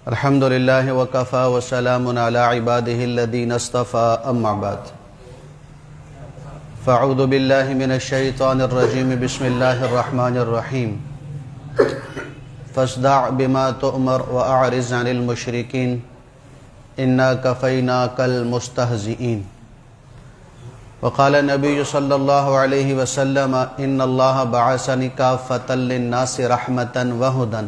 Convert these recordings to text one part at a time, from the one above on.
الحمد لله وكفى وسلام على عباده الذين اصطفى أما بعد فأعوذ بالله من الشيطان الرجيم بسم الله الرحمن الرحيم فاصدع بما تؤمر وأعرض عن المشركين إنا كفيناك المستهزئين وقال النبي صلى الله عليه وسلم إن الله بعثني كافة للناس رحمة وهدى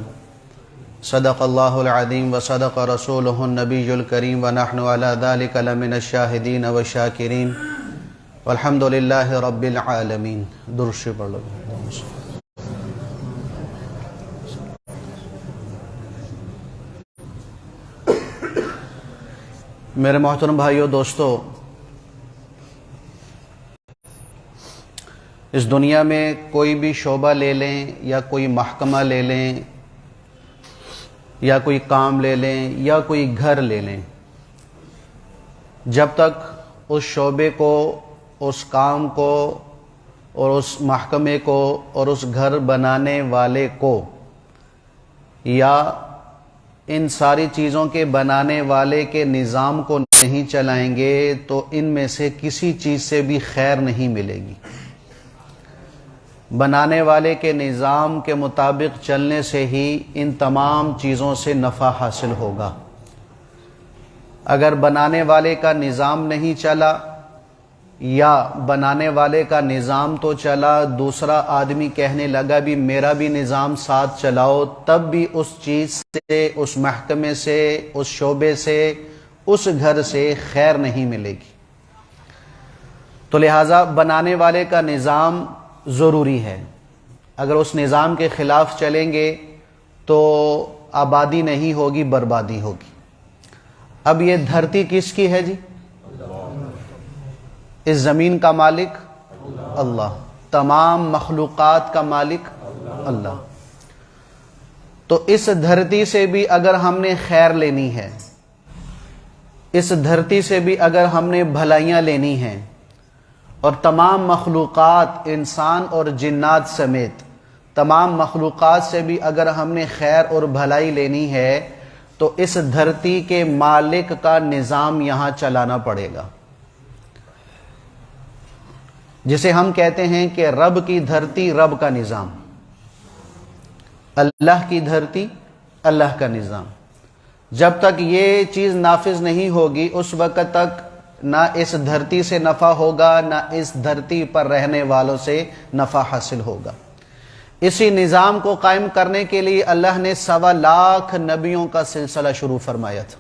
صدق الله العظيم وصدق رسوله النبي الكريم ونحن على ذلك لمن الشاهدين والشاكرين والحمد لله رب العالمين. درش پڑھ لو. میرے محترم بھائیو دوستو، اس دنیا میں کوئی بھی شعبہ لے لیں یا کوئی محکمہ لے لیں یا کوئی کام لے لیں یا کوئی گھر لے لیں، جب تک اس شعبے کو، اس کام کو اور اس محکمے کو اور اس گھر بنانے والے کو یا ان ساری چیزوں کے بنانے والے کے نظام کو نہیں چلائیں گے تو ان میں سے کسی چیز سے بھی خیر نہیں ملے گی. بنانے والے کے نظام کے مطابق چلنے سے ہی ان تمام چیزوں سے نفع حاصل ہوگا. اگر بنانے والے کا نظام نہیں چلا یا بنانے والے کا نظام تو چلا، دوسرا آدمی کہنے لگا بھی میرا بھی نظام ساتھ چلاؤ، تب بھی اس چیز سے، اس محکمے سے، اس شعبے سے، اس گھر سے خیر نہیں ملے گی. تو لہٰذا بنانے والے کا نظام ضروری ہے. اگر اس نظام کے خلاف چلیں گے تو آبادی نہیں ہوگی، بربادی ہوگی. اب یہ دھرتی کس کی ہے جی؟ اس زمین کا مالک اللہ، تمام مخلوقات کا مالک اللہ. تو اس دھرتی سے بھی اگر ہم نے خیر لینی ہے، اس دھرتی سے بھی اگر ہم نے بھلائیاں لینی ہیں، اور تمام مخلوقات انسان اور جنات سمیت تمام مخلوقات سے بھی اگر ہم نے خیر اور بھلائی لینی ہے تو اس دھرتی کے مالک کا نظام یہاں چلانا پڑے گا، جسے ہم کہتے ہیں کہ رب کی دھرتی، رب کا نظام، اللہ کی دھرتی، اللہ کا نظام. جب تک یہ چیز نافذ نہیں ہوگی اس وقت تک نہ اس دھرتی سے نفع ہوگا، نہ اس دھرتی پر رہنے والوں سے نفع حاصل ہوگا. اسی نظام کو قائم کرنے کے لیے اللہ نے 1.25 لاکھ نبیوں کا سلسلہ شروع فرمایا تھا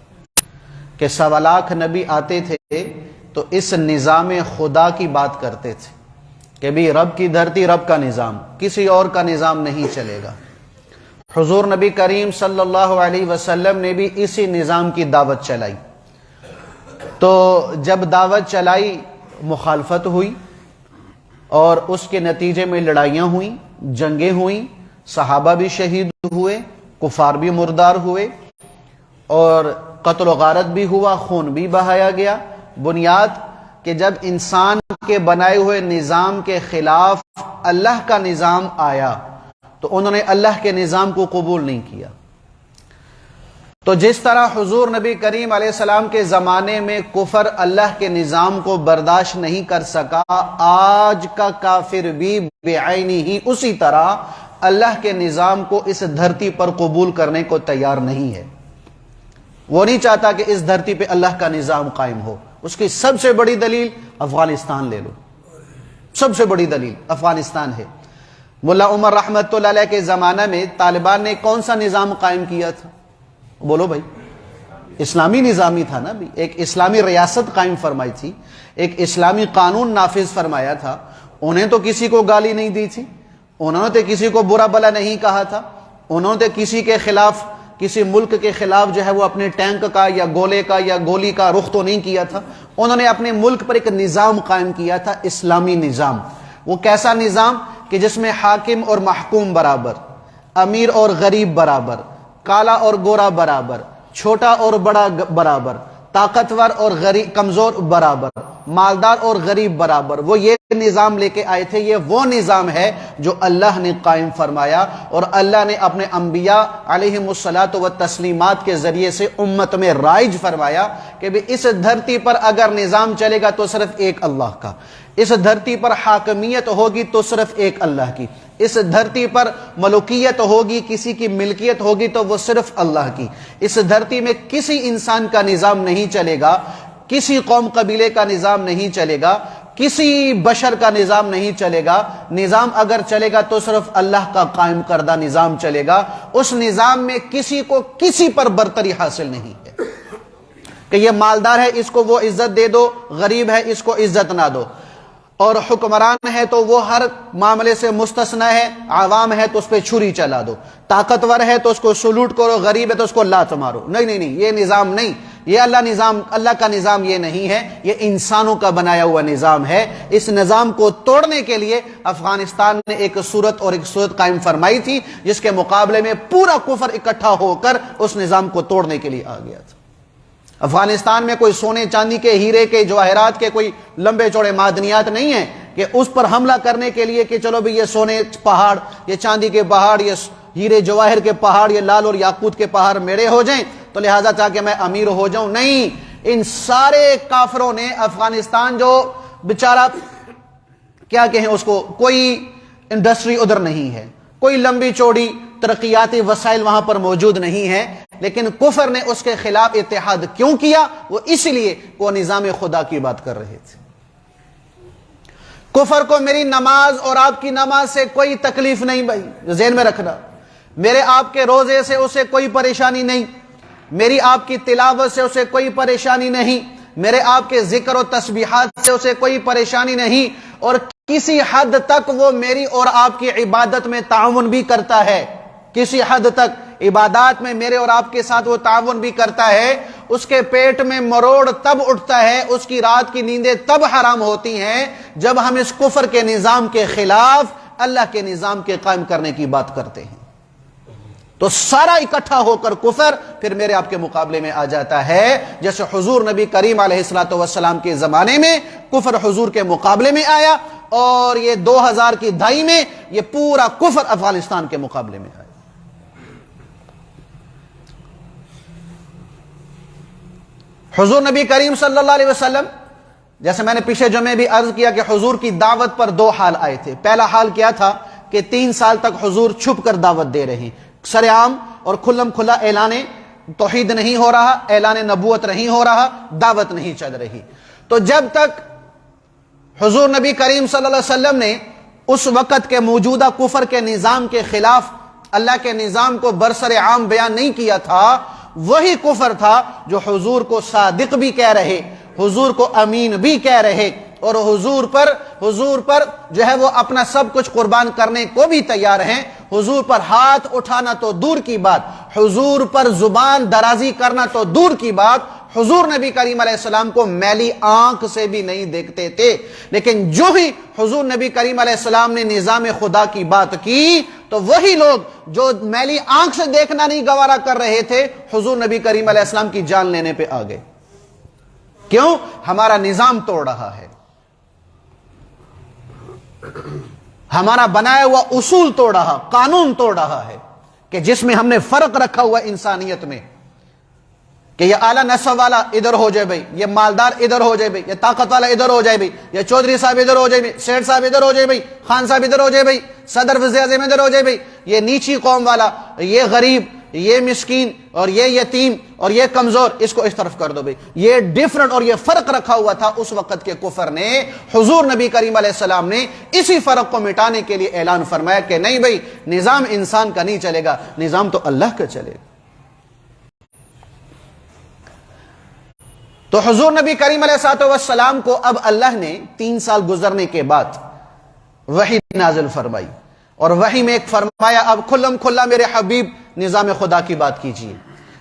کہ 1.25 لاکھ نبی آتے تھے تو اس نظام خدا کی بات کرتے تھے کہ بھی رب کی دھرتی، رب کا نظام، کسی اور کا نظام نہیں چلے گا. حضور نبی کریم صلی اللہ علیہ وسلم نے بھی اسی نظام کی دعوت چلائی. تو جب دعوت چلائی مخالفت ہوئی اور اس کے نتیجے میں لڑائیاں ہوئیں، جنگیں ہوئیں، صحابہ بھی شہید ہوئے، کفار بھی مردار ہوئے اور قتل و غارت بھی ہوا، خون بھی بہایا گیا. بنیاد کہ جب انسان کے بنائے ہوئے نظام کے خلاف اللہ کا نظام آیا تو انہوں نے اللہ کے نظام کو قبول نہیں کیا. تو جس طرح حضور نبی کریم علیہ السلام کے زمانے میں کفر اللہ کے نظام کو برداشت نہیں کر سکا، آج کا کافر بھی بعینی ہی اسی طرح اللہ کے نظام کو اس دھرتی پر قبول کرنے کو تیار نہیں ہے. وہ نہیں چاہتا کہ اس دھرتی پہ اللہ کا نظام قائم ہو. اس کی سب سے بڑی دلیل افغانستان لے لو، سب سے بڑی دلیل افغانستان ہے. ملا عمر رحمت اللہ علیہ کے زمانہ میں طالبان نے کون سا نظام قائم کیا تھا؟ بولو بھائی، اسلامی نظامی تھا نا بھی. ایک اسلامی ریاست قائم فرمائی تھی، ایک اسلامی قانون نافذ فرمایا تھا. انہیں تو کسی کو گالی نہیں دی تھی، انہوں نے تو کسی کو برا بلا نہیں کہا تھا، انہوں نے کسی کے خلاف، کسی ملک کے خلاف جو ہے وہ اپنے ٹینک کا یا گولے کا یا گولی کا رخ تو نہیں کیا تھا. انہوں نے اپنے ملک پر ایک نظام قائم کیا تھا، اسلامی نظام. وہ کیسا نظام کہ جس میں حاکم اور محکوم برابر، امیر اور غریب برابر، کالا اور گورا برابر، چھوٹا اور بڑا برابر، طاقتور اور غریب کمزور برابر، مالدار اور غریب برابر، وہ یہ نظام لے کے آئے تھے۔ یہ وہ نظام ہے جو اللہ نے قائم فرمایا، اور اللہ نے اپنے انبیاء علیہم الصلاۃ والتسلیمات کے ذریعے سے امت میں رائج فرمایا کہ اس دھرتی پر اگر نظام چلے گا تو صرف ایک اللہ کا، اس دھرتی پر حاکمیت ہوگی تو صرف ایک اللہ کی، اس دھرتی پر ملوکیت ہوگی، کسی کی ملکیت ہوگی تو وہ صرف اللہ کی۔ اس دھرتی میں کسی انسان کا نظام نہیں چلے گا، کسی قوم قبیلے کا نظام نہیں چلے گا، کسی بشر کا نظام نہیں چلے گا۔ نظام اگر چلے گا تو صرف اللہ کا قائم کردہ نظام چلے گا۔ اس نظام میں کسی کو کسی پر برتری حاصل نہیں ہے کہ یہ مالدار ہے اس کو وہ عزت دے دو، غریب ہے اس کو عزت نہ دو، اور حکمران ہے تو وہ ہر معاملے سے مستثنی ہے، عوام ہے تو اس پہ چھری چلا دو، طاقتور ہے تو اس کو سلوٹ کرو، غریب ہے تو اس کو لات مارو۔ نہیں نہیں نہیں، یہ نظام نہیں، یہ اللہ کا نظام یہ نہیں ہے، یہ انسانوں کا بنایا ہوا نظام ہے۔ اس نظام کو توڑنے کے لیے افغانستان نے ایک صورت قائم فرمائی تھی، جس کے مقابلے میں پورا کفر اکٹھا ہو کر اس نظام کو توڑنے کے لیے آ گیا تھا۔ افغانستان میں کوئی سونے چاندی کے، ہیرے کے، جواہرات کے کوئی لمبے چوڑے معدنیات نہیں ہیں کہ اس پر حملہ کرنے کے لیے کہ چلو بھی یہ سونے پہاڑ، یہ چاندی کے پہاڑ، یہ ہیرے جواہر کے پہاڑ، یہ لال اور یاقوت کے پہاڑ میرے ہو جائیں تو لہذا چاہ کہ میں امیر ہو جاؤں۔ نہیں، ان سارے کافروں نے افغانستان جو بیچارہ کیا کہیں اس کو، کوئی انڈسٹری ادھر نہیں ہے، کوئی لمبی چوڑی ترقیاتی وسائل وہاں پر موجود نہیں ہے، لیکن کفر نے اس کے خلاف اتحاد کیوں کیا؟ وہ اس لیے وہ نظام خدا کی بات کر رہے تھے۔ کفر کو میری نماز اور آپ کی نماز سے کوئی تکلیف نہیں، بھائی ذہن میں رکھنا، میرے آپ کے روزے سے اسے کوئی پریشانی نہیں، میری آپ کی تلاوت سے اسے کوئی پریشانی نہیں، میرے آپ کے ذکر و تسبیحات سے اسے کوئی پریشانی نہیں، اور کسی حد تک وہ میری اور آپ کی عبادت میں تعاون بھی کرتا ہے، کسی حد تک عبادات میں میرے اور آپ کے ساتھ وہ تعاون بھی کرتا ہے۔ اس کے پیٹ میں مروڑ تب اٹھتا ہے، اس کی رات کی نیندیں تب حرام ہوتی ہیں جب ہم اس کفر کے نظام کے خلاف اللہ کے نظام کے قائم کرنے کی بات کرتے ہیں۔ تو سارا اکٹھا ہو کر کفر پھر میرے آپ کے مقابلے میں آ جاتا ہے، جیسے حضور نبی کریم علیہ الصلوۃ والسلام کے زمانے میں کفر حضور کے مقابلے میں آیا، اور یہ 2000 کی دہائی میں یہ پورا کفر افغانستان کے مقابلے میں آیا۔ حضور نبی کریم صلی اللہ علیہ وسلم، جیسے میں نے پیچھے جمعے بھی عرض کیا کہ حضور کی دعوت پر دو حال آئے تھے۔ پہلا حال کیا تھا کہ 3 سال تک حضور چھپ کر دعوت دے رہے ہیں، سر عام اور کھلم کھلا اعلان توحید نہیں ہو رہا، اعلان نبوت نہیں ہو رہا، دعوت نہیں چل رہی۔ تو جب تک حضور نبی کریم صلی اللہ علیہ وسلم نے اس وقت کے موجودہ کفر کے نظام کے خلاف اللہ کے نظام کو برسر عام بیان نہیں کیا تھا، وہی کفر تھا جو حضور کو صادق بھی کہہ رہے، حضور کو امین بھی کہہ رہے، اور حضور پر جو ہے وہ اپنا سب کچھ قربان کرنے کو بھی تیار ہیں۔ حضور پر ہاتھ اٹھانا تو دور کی بات، حضور پر زبان درازی کرنا تو دور کی بات، حضور نبی کریم علیہ السلام کو میلی آنکھ سے بھی نہیں دیکھتے تھے۔ لیکن جو ہی حضور نبی کریم علیہ السلام نے نظام خدا کی بات کی تو وہی لوگ جو میلی آنکھ سے دیکھنا نہیں گوارا کر رہے تھے، حضور نبی کریم علیہ السلام کی جان لینے پہ آ گئے۔ کیوں؟ ہمارا نظام توڑ رہا ہے، ہمارا بنایا ہوا اصول توڑ رہا، قانون توڑ رہا ہے، کہ جس میں ہم نے فرق رکھا ہوا انسانیت میں کہ یہ اعلیٰ نسب والا ادھر ہو جائے بھائی، یہ مالدار ادھر ہو جائے بھائی، یہ طاقت والا ادھر ہو جائے بھائی، یہ چودھری صاحب ادھر ہو جائے بھائی، سیٹھ صاحب ادھر ہو جائے بھائی، خان صاحب ادھر ہو جائے بھائی، صدر وزیر اعظم ادھر ہو جائے بھائی، یہ نیچی قوم والا، یہ غریب، یہ مسکین، اور یہ یتیم، اور یہ کمزور، اس کو اس طرف کر دو بھائی۔ یہ ڈیفرنٹ اور یہ فرق رکھا ہوا تھا اس وقت کے کفر نے۔ حضور نبی کریم علیہ السلام نے اسی فرق کو مٹانے کے لیے اعلان فرمایا کہ نہیں بھائی، نظام انسان کا نہیں چلے گا، نظام تو اللہ کا چلے گا۔ تو حضور نبی کریم علیہ السلام کو اب اللہ نے 3 سال گزرنے کے بعد وحی نازل فرمائی، اور وحی میں ایک فرمایا اب کھلم کھلا میرے حبیب نظام خدا کی بات کیجئے،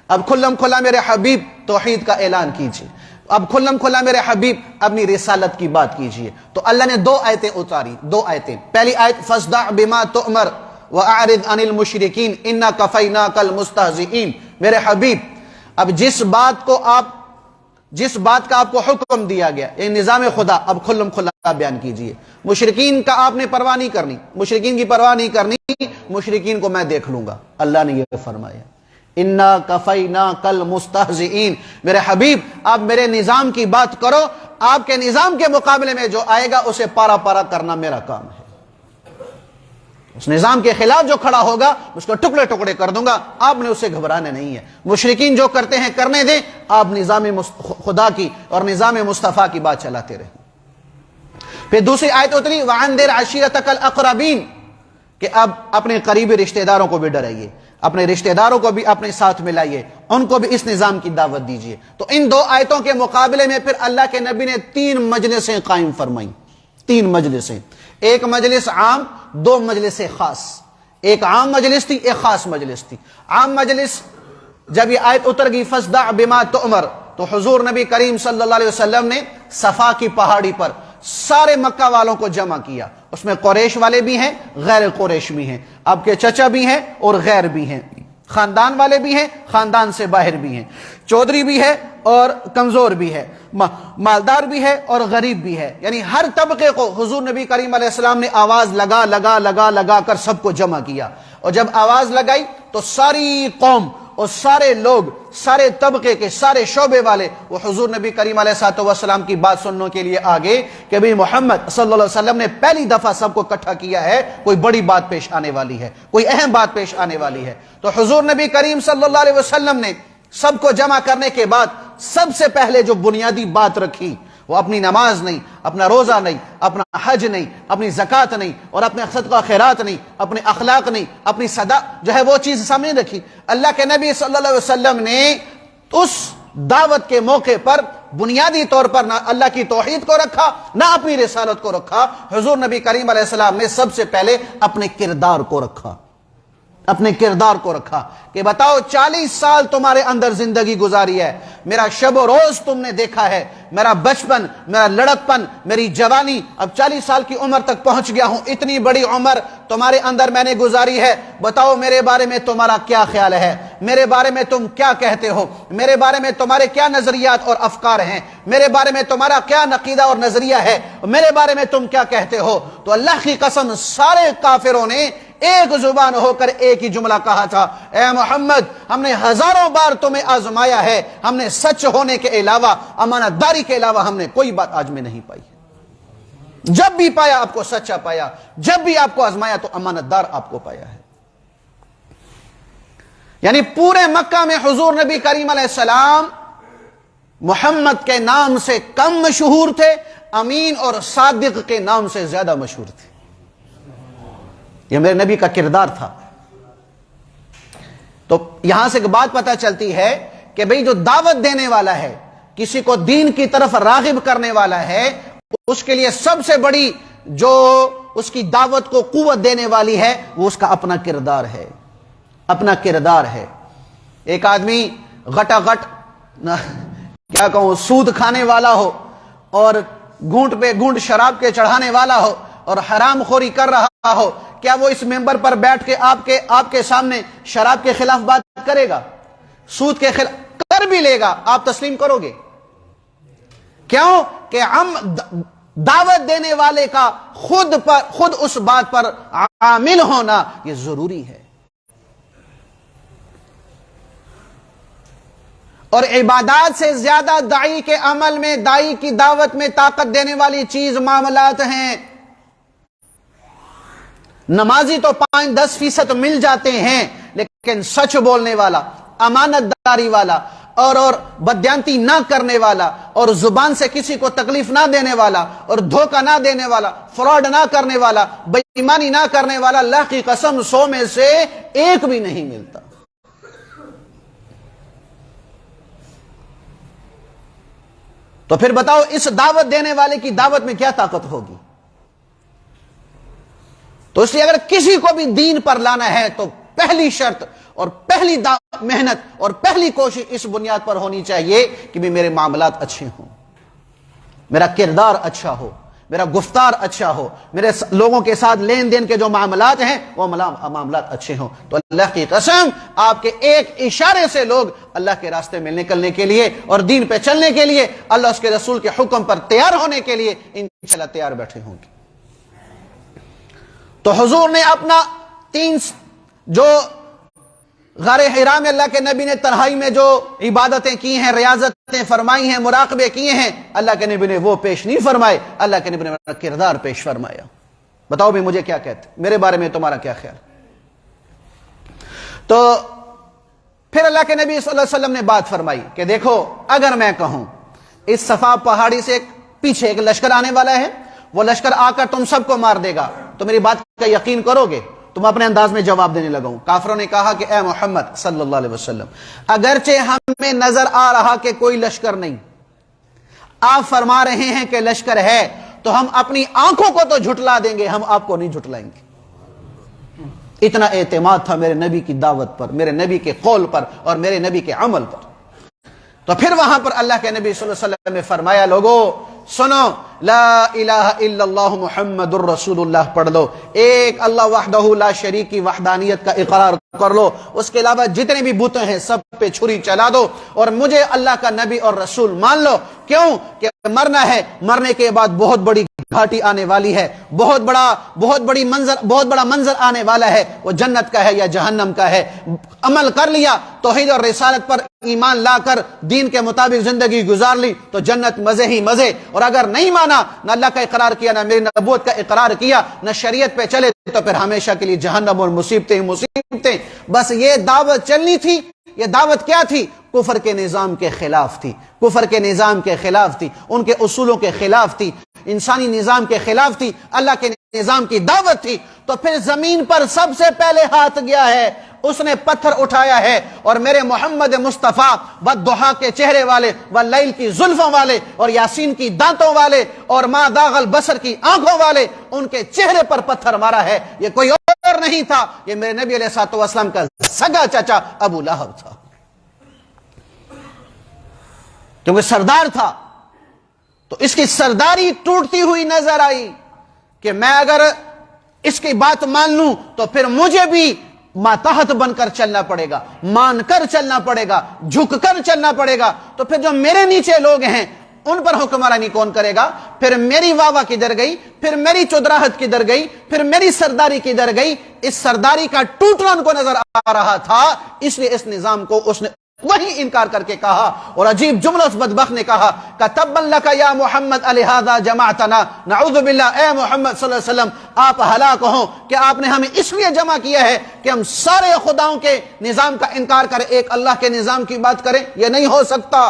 اب کھلم کھلا میرے حبیب توحید کا اعلان کیجئے، اب کھلم کھلا میرے حبیب اپنی رسالت کی بات کیجئے۔ تو اللہ نے 2 آیتیں اتاری، 2 آیتیں۔ پہلی آیت فَاصْدَعْ بِمَا تُؤْمَرْ وَأَعْرِضْ عَنِ الْمُشْرِكِينَ إِنَّا كَفَيْنَاكَ الْمُسْتَهْزِئِينَ۔ میرے حبیب اب جس بات کو آپ جس بات کا آپ کو حکم دیا گیا، یہ نظام خدا، اب کھلم کھلا بیان کیجئے۔ مشرکین کا آپ نے پرواہ نہیں کرنی، مشرکین کی پرواہ نہیں کرنی، مشرکین کو میں دیکھ لوں گا۔ اللہ نے یہ فرمایا، اِنَّا كَفَيْنَاكَ الْمُسْتَهْزِئِينَ، میرے حبیب آپ میرے نظام کی بات کرو، آپ کے نظام کے مقابلے میں جو آئے گا اسے پارا پارا کرنا میرا کام ہے۔ اس نظام کے خلاف جو کھڑا ہوگا اس کو ٹکڑے ٹکڑے کر دوں گا، آپ نے اسے گھبرانا نہیں ہے۔ مشرکین جو کرتے ہیں کرنے دیں، آپ نظام خدا کی اور نظام مصطفیٰ کی بات چلاتے رہیں۔ پھر دوسری آیت اتری، وَعَنْذِرْ عَشِيرَتَكَ الْأَقْرَبِينَ، کہ اب اپنے قریبی رشتہ داروں کو بھی ڈرائیے، اپنے رشتہ داروں کو بھی اپنے ساتھ ملائیے، ان کو بھی اس نظام کی دعوت دیجیے۔ تو ان دو آیتوں کے مقابلے میں پھر اللہ کے نبی نے 3 مجلسیں قائم فرمائیں، 3 مجلسیں، ایک مجلس عام، 2 مجلس خاص، ایک عام مجلس تھی، ایک خاص مجلس تھی۔ عام مجلس جب یہ آیت اتر گئی فَاصْدَعْ بِمَا تُؤْمَرْ، تو حضور نبی کریم صلی اللہ علیہ وسلم نے صفا کی پہاڑی پر سارے مکہ والوں کو جمع کیا، اس میں قریش والے بھی ہیں، غیر قریش بھی ہیں، آپ کے چچا بھی ہیں اور غیر بھی ہیں، خاندان والے بھی ہیں، خاندان سے باہر بھی ہیں، چودھری بھی ہے اور کمزور بھی ہے، مالدار بھی ہے اور غریب بھی ہے، یعنی ہر طبقے کو حضور نبی کریم علیہ السلام نے آواز لگا کر سب کو جمع کیا۔ اور جب آواز لگائی تو ساری قوم اور سارے لوگ، سارے طبقے کے سارے شعبے والے وہ حضور نبی کریم علیہ السلام کی بات سننے کے لیے آگے کہ بھی محمد صلی اللہ علیہ وسلم نے پہلی دفعہ سب کو اکٹھا کیا ہے، کوئی بڑی بات پیش آنے والی ہے، کوئی اہم بات پیش آنے والی ہے۔ تو حضور نبی کریم صلی اللہ علیہ وسلم نے سب کو جمع کرنے کے بعد سب سے پہلے جو بنیادی بات رکھی وہ اپنی نماز نہیں، اپنا روزہ نہیں، اپنا حج نہیں، اپنی زکوٰۃ نہیں، اور اپنے صدقہ خیرات نہیں، اپنے اخلاق نہیں، اپنی صدا جو ہے وہ چیز سامنے رکھی۔ اللہ کے نبی صلی اللہ علیہ وسلم نے اس دعوت کے موقع پر بنیادی طور پر نہ اللہ کی توحید کو رکھا، نہ اپنی رسالت کو رکھا۔ حضور نبی کریم علیہ السلام نے سب سے پہلے اپنے کردار کو رکھا، اپنے کردار کو رکھا کہ بتاؤ 40 سال تمہارے اندر زندگی گزاری ہے، میرا شب و روز تم نے دیکھا ہے، میرا بچپن، میرا لڑکپن، میری جوانی، اب 40 سال کی عمر تک پہنچ گیا ہوں، اتنی بڑی عمر تمہارے اندر میں نے گزاری ہے، بتاؤ میرے بارے میں تمہارا کیا خیال ہے، میرے بارے میں تم کیا کہتے ہو، میرے بارے میں تمہارے کیا نظریات اور افکار ہیں، میرے بارے میں تمہارا کیا عقیدہ اور نظریہ ہے، میرے بارے میں تم کیا کہتے ہو۔ تو اللہ کی قسم سارے کافروں نے ایک زبان ہو کر ایک ہی جملہ کہا تھا، اے محمد ہم نے ہزاروں بار تمہیں آزمایا ہے، ہم نے سچ ہونے کے علاوہ، امانت داری کے علاوہ ہم نے کوئی بات آج میں نہیں پائی۔ جب بھی پایا آپ کو سچا پایا، جب بھی آپ کو آزمایا تو امانت دار آپ کو پایا ہے۔ یعنی پورے مکہ میں حضور نبی کریم علیہ السلام محمد کے نام سے کم مشہور تھے، امین اور صادق کے نام سے زیادہ مشہور تھے۔ یہ میرے نبی کا کردار تھا۔ تو یہاں سے ایک بات پتہ چلتی ہے کہ بھئی جو دعوت دینے والا ہے، کسی کو دین کی طرف راغب کرنے والا ہے، اس کے لیے سب سے بڑی جو اس کی دعوت کو قوت دینے والی ہے وہ اس کا اپنا کردار ہے، اپنا کردار ہے۔ ایک آدمی غٹا غٹ کیا کہوں سود کھانے والا ہو اور گھونٹ پہ گھونٹ شراب کے چڑھانے والا ہو اور حرام خوری کر رہا ہو، کیا وہ اس ممبر پر بیٹھ کے آپ کے سامنے شراب کے خلاف بات کرے گا؟ سود کے خلاف کر بھی لے گا، آپ تسلیم کرو گے؟ کیوں کہ ہم دعوت دینے والے کا خود اس بات پر عامل ہونا یہ ضروری ہے۔ اور عبادات سے زیادہ داعی کے عمل میں، داعی کی دعوت میں طاقت دینے والی چیز معاملات ہیں۔ نمازی تو 5-10% مل جاتے ہیں، لیکن سچ بولنے والا، امانت داری والا اور بدیانتی نہ کرنے والا اور زبان سے کسی کو تکلیف نہ دینے والا اور دھوکہ نہ دینے والا، فراڈ نہ کرنے والا، بے ایمانی نہ کرنے والا، اللہ کی قسم 100 میں سے ایک بھی نہیں ملتا۔ تو پھر بتاؤ اس دعوت دینے والے کی دعوت میں کیا طاقت ہوگی؟ تو اس لیے اگر کسی کو بھی دین پر لانا ہے تو پہلی شرط اور پہلی محنت اور پہلی کوشش اس بنیاد پر ہونی چاہیے کہ بھی میرے معاملات اچھے ہوں، میرا کردار اچھا ہو، میرا گفتار اچھا ہو، میرے لوگوں کے ساتھ لین دین کے جو معاملات ہیں وہ معاملات اچھے ہوں، تو اللہ کی قسم آپ کے ایک اشارے سے لوگ اللہ کے راستے میں نکلنے کے لیے اور دین پہ چلنے کے لیے، اللہ اس کے رسول کے حکم پر تیار ہونے کے لیے انشاءاللہ تیار بیٹھے ہوں گے۔ تو حضور نے اپنا جو غار حرا میں اللہ کے نبی نے تنہائی میں جو عبادتیں کی ہیں، ریاضتیں فرمائی ہیں، مراقبے کیے ہیں، اللہ کے نبی نے وہ پیش نہیں فرمائے، اللہ کے نبی نے اپنا کردار پیش فرمایا۔ بتاؤ بھی مجھے کیا کہتے، میرے بارے میں تمہارا کیا خیال؟ تو پھر اللہ کے نبی صلی اللہ علیہ وسلم نے بات فرمائی کہ دیکھو، اگر میں کہوں اس صفا پہاڑی سے پیچھے ایک لشکر آنے والا ہے، وہ لشکر آ کر تم سب کو مار دے گا، تو میری بات کا یقین کرو گے؟ تم اپنے انداز میں جواب دینے لگا ہوں۔ کافروں نے کہا کہ اے محمد صلی اللہ علیہ وسلم، اگرچہ ہمیں نظر آ رہا کہ کوئی لشکر نہیں، آپ فرما رہے ہیں کہ لشکر ہے، تو ہم اپنی آنکھوں کو تو جھٹلا دیں گے، ہم آپ کو نہیں جھٹلائیں گے۔ اتنا اعتماد تھا میرے نبی کی دعوت پر، میرے نبی کے قول پر اور میرے نبی کے عمل پر۔ تو پھر وہاں پر اللہ کے نبی صلی اللہ علیہ وسلم نے فرمایا، لوگو سنو، لا الہ الا اللہ محمد الرسول اللہ پڑھ لو، ایک اللہ وحدہ لا شریک کی وحدانیت کا اقرار کر لو، اس کے علاوہ جتنے بھی بتیں ہیں سب پہ چھری چلا دو، اور مجھے اللہ کا نبی اور رسول مان لو۔ کیوں کہ مرنا ہے، مرنے کے بعد بہت بڑی گھاٹی آنے والی ہے، بہت بڑا منظر آنے والا ہے، وہ جنت کا ہے یا جہنم کا ہے۔ عمل کر لیا، توحید اور رسالت پر ایمان لا کر دین کے مطابق زندگی گزار لی تو جنت مزے ہی مزے، اور اگر نہیں مانا، نہ اللہ کا اقرار کیا، نہ میری نبوت کا اقرار کیا، نہ شریعت پہ چلے، تو پھر ہمیشہ کے لیے جہنم اور مصیبتیں۔ بس یہ دعوت چلنی تھی۔ یہ دعوت کیا تھی؟ کفر کے نظام کے خلاف تھی، کفر کے نظام کے خلاف تھی، ان کے اصولوں کے خلاف تھی، انسانی نظام کے خلاف تھی، اللہ کے نظام کی دعوت تھی۔ تو پھر زمین پر سب سے پہلے ہاتھ گیا ہے، اس نے پتھر اٹھایا ہے، اور میرے محمد مصطفیٰ والضحیٰ کے چہرے والے، واللیل کی زلفوں والے، اور یاسین کی دانتوں والے، اور ما داغ البصر کی آنکھوں والے، ان کے چہرے پر پتھر مارا ہے۔ یہ کوئی اور نہیں تھا، یہ میرے نبی علیہ الصلوۃ والسلام کا سگا چچا ابو لہب تھا، کیونکہ سردار تھا۔ تو اس کی سرداری ٹوٹتی ہوئی نظر آئی کہ میں اگر اس کی بات مان لوں تو پھر مجھے بھی ماتحت بن کر چلنا پڑے گا، مان کر چلنا پڑے گا، جھک کر چلنا پڑے گا۔ تو پھر جو میرے نیچے لوگ ہیں ان پر حکمرانی کون کرے گا؟ پھر میری واہ کدھر گئی، پھر میری چودراہت کدھر گئی، پھر میری سرداری کدھر گئی؟ اس سرداری کا ٹوٹنا ان کو نظر آ رہا تھا، اس لیے اس نظام کو اس نے وہی انکار کر کے کہا، اور عجیب جملہ اس بدبخت نے کہا، کتبا لک یا محمد الہذا جمعتنا، نعوذ باللہ، اے محمد صلی اللہ علیہ وسلم آپ ہلاک ہوں کہ آپ نے ہمیں اس لیے جمع کیا ہے کہ ہم سارے خداؤں کے نظام کا انکار کریں، ایک اللہ کے نظام کی بات کریں، یہ نہیں ہو سکتا۔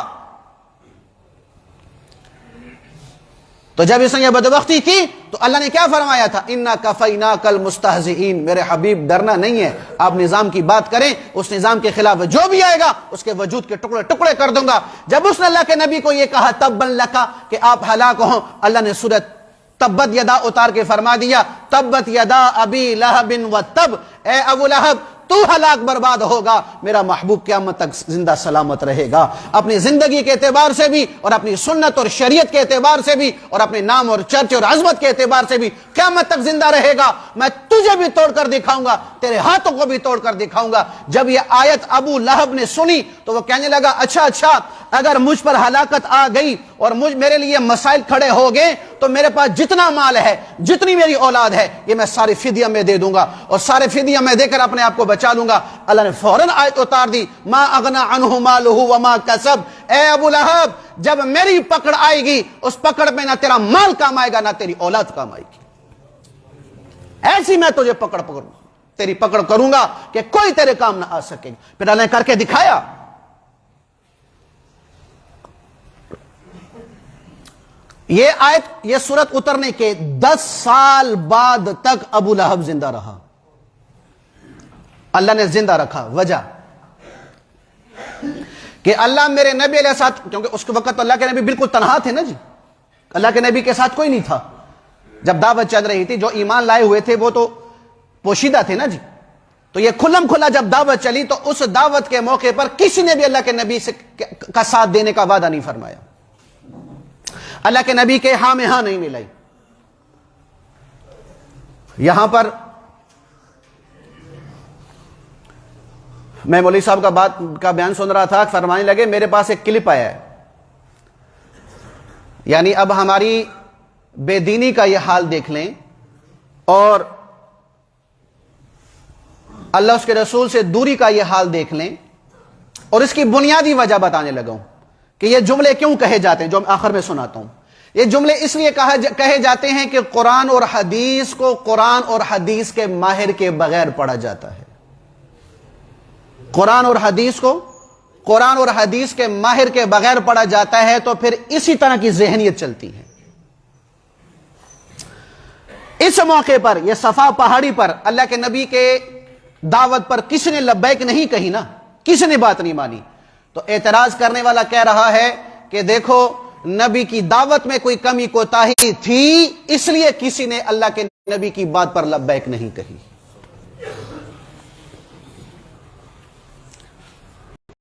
تو جب اس نے یہ بدبختی کی تو اللہ نے کیا فرمایا تھا؟ اِنَّا كَفَيْنَاكَ الْمُسْتَهْزِئِينَ، میرے حبیب ڈرنا نہیں ہے، آپ نظام کی بات کریں، اس نظام کے خلاف جو بھی آئے گا اس کے وجود کے ٹکڑے ٹکڑے کر دوں گا۔ جب اس نے اللہ کے نبی کو یہ کہا تبا لک کہ آپ ہلاک ہوں، اللہ نے سورۃ تبت یدا اتار کے فرما دیا، تبت یدا ابی لہب وتب، اے ابو لہب تو ہلاک برباد ہوگا، میرا محبوب قیامت تک زندہ سلامت رہے گا، اپنی زندگی کے اعتبار سے بھی، اور اپنی سنت اور شریعت کے اعتبار سے بھی، اور اپنے نام اور چرچ اور عظمت کے اعتبار سے بھی قیامت تک زندہ رہے گا۔ میں تجھے بھی توڑ کر دکھاؤں گا، تیرے ہاتھوں کو بھی توڑ کر دکھاؤں گا۔ جب یہ آیت ابو لہب نے سنی تو وہ کہنے لگا، اچھا اگر مجھ پر ہلاکت آ گئی اور میرے لیے مسائل کھڑے ہو گئے تو میرے پاس جتنا مال ہے، جتنی میری اولاد ہے، یہ میں سارے فدیہ میں دے دوں گا، اور سارے فدیہ میں دے کر اپنے آپ کو بچا لوں گا۔ اللہ نے فوراً آیت اتار دی، ما اغنا عنہ مالہ وما کسب، اے ابو لہب جب میری پکڑ آئے گی اس پکڑ میں نہ تیرا مال کام آئے گا نہ تیری اولاد کام آئے گی، ایسی میں تجھے تیری پکڑ کروں گا کہ کوئی تیرے کام نہ آ سکے گا۔ پھر اللہ نے کر کے دکھایا۔ یہ آیت، یہ سورت اترنے کے 10 سال بعد تک ابو لہب زندہ رہا، اللہ نے زندہ رکھا۔ وجہ کہ اللہ میرے نبی علیہ السلام، کیونکہ اس کے وقت اللہ کے نبی بالکل تنہا تھے نا جی، اللہ کے نبی کے ساتھ کوئی نہیں تھا جب دعوت چل رہی تھی، جو ایمان لائے ہوئے تھے وہ تو پوشیدہ تھے نا جی۔ تو یہ کھلم کھلا جب دعوت چلی تو اس دعوت کے موقع پر کسی نے بھی اللہ کے نبی کا ساتھ دینے کا وعدہ نہیں فرمایا، اللہ کے نبی کے ہاں میں ہاں نہیں ملائی، یہاں پر میں مولوی صاحب کا بات کا بیان سن رہا تھا، فرمانے لگے میرے پاس ایک کلپ آیا ہے، یعنی اب ہماری بے دینی کا یہ حال دیکھ لیں اور اللہ اس کے رسول سے دوری کا یہ حال دیکھ لیں، اور اس کی بنیادی وجہ بتانے لگا ہوں کہ یہ جملے کیوں کہے جاتے ہیں جو آخر میں سناتا ہوں۔ یہ جملے اس لیے کہے جاتے ہیں کہ قرآن اور حدیث کو قرآن اور حدیث کے ماہر کے بغیر پڑھا جاتا ہے۔ قرآن اور حدیث کو قرآن اور حدیث کے ماہر کے بغیر پڑھا جاتا ہے تو پھر اسی طرح کی ذہنیت چلتی ہے۔ اس موقع پر یہ صفا پہاڑی پر اللہ کے نبی کے دعوت پر کسی نے لبیک نہیں کہی نا، کسی نے بات نہیں مانی، تو اعتراض کرنے والا کہہ رہا ہے کہ دیکھو نبی کی دعوت میں کوئی کمی کوتاہی تھی، اس لیے کسی نے اللہ کے نبی کی بات پر لبیک نہیں کہی۔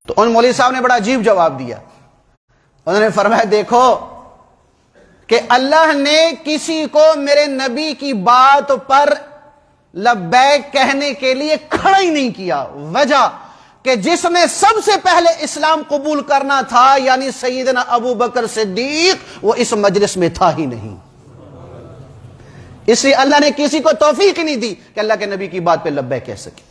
تو ان مولوی صاحب نے بڑا عجیب جواب دیا، انہوں نے فرمایا دیکھو کہ اللہ نے کسی کو میرے نبی کی بات پر لبیک کہنے کے لیے کھڑا ہی نہیں کیا، وجہ کہ جس نے سب سے پہلے اسلام قبول کرنا تھا یعنی سیدنا ابو بکر صدیق، وہ اس مجلس میں تھا ہی نہیں، اس لیے اللہ نے کسی کو توفیق ہی نہیں دی کہ اللہ کے نبی کی بات پہ لبیک کہہ سکے۔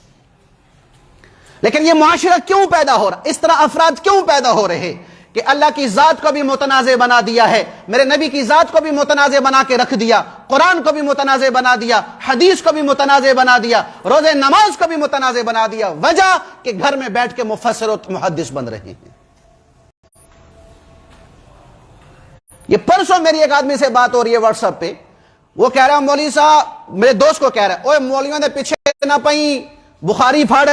لیکن یہ معاشرہ کیوں پیدا ہو رہا، اس طرح افراد کیوں پیدا ہو رہے کہ اللہ کی ذات کو بھی متنازع بنا دیا ہے، میرے نبی کی ذات کو بھی متنازع بنا کے رکھ دیا، قرآن کو بھی متنازع بنا دیا، حدیث کو بھی متنازع بنا دیا، روزے نماز کو بھی متنازع بنا دیا، وجہ کہ گھر میں بیٹھ کے مفسر و محدث بن رہے ہیں۔ یہ پرسوں میری ایک آدمی سے بات ہو رہی ہے واٹس ایپ پہ، وہ کہہ رہا ہے مولوی صاحب، میرے دوست کو کہہ رہا ہے اوے مولویوں نے پیچھے نہ پئی، بخاری پڑھ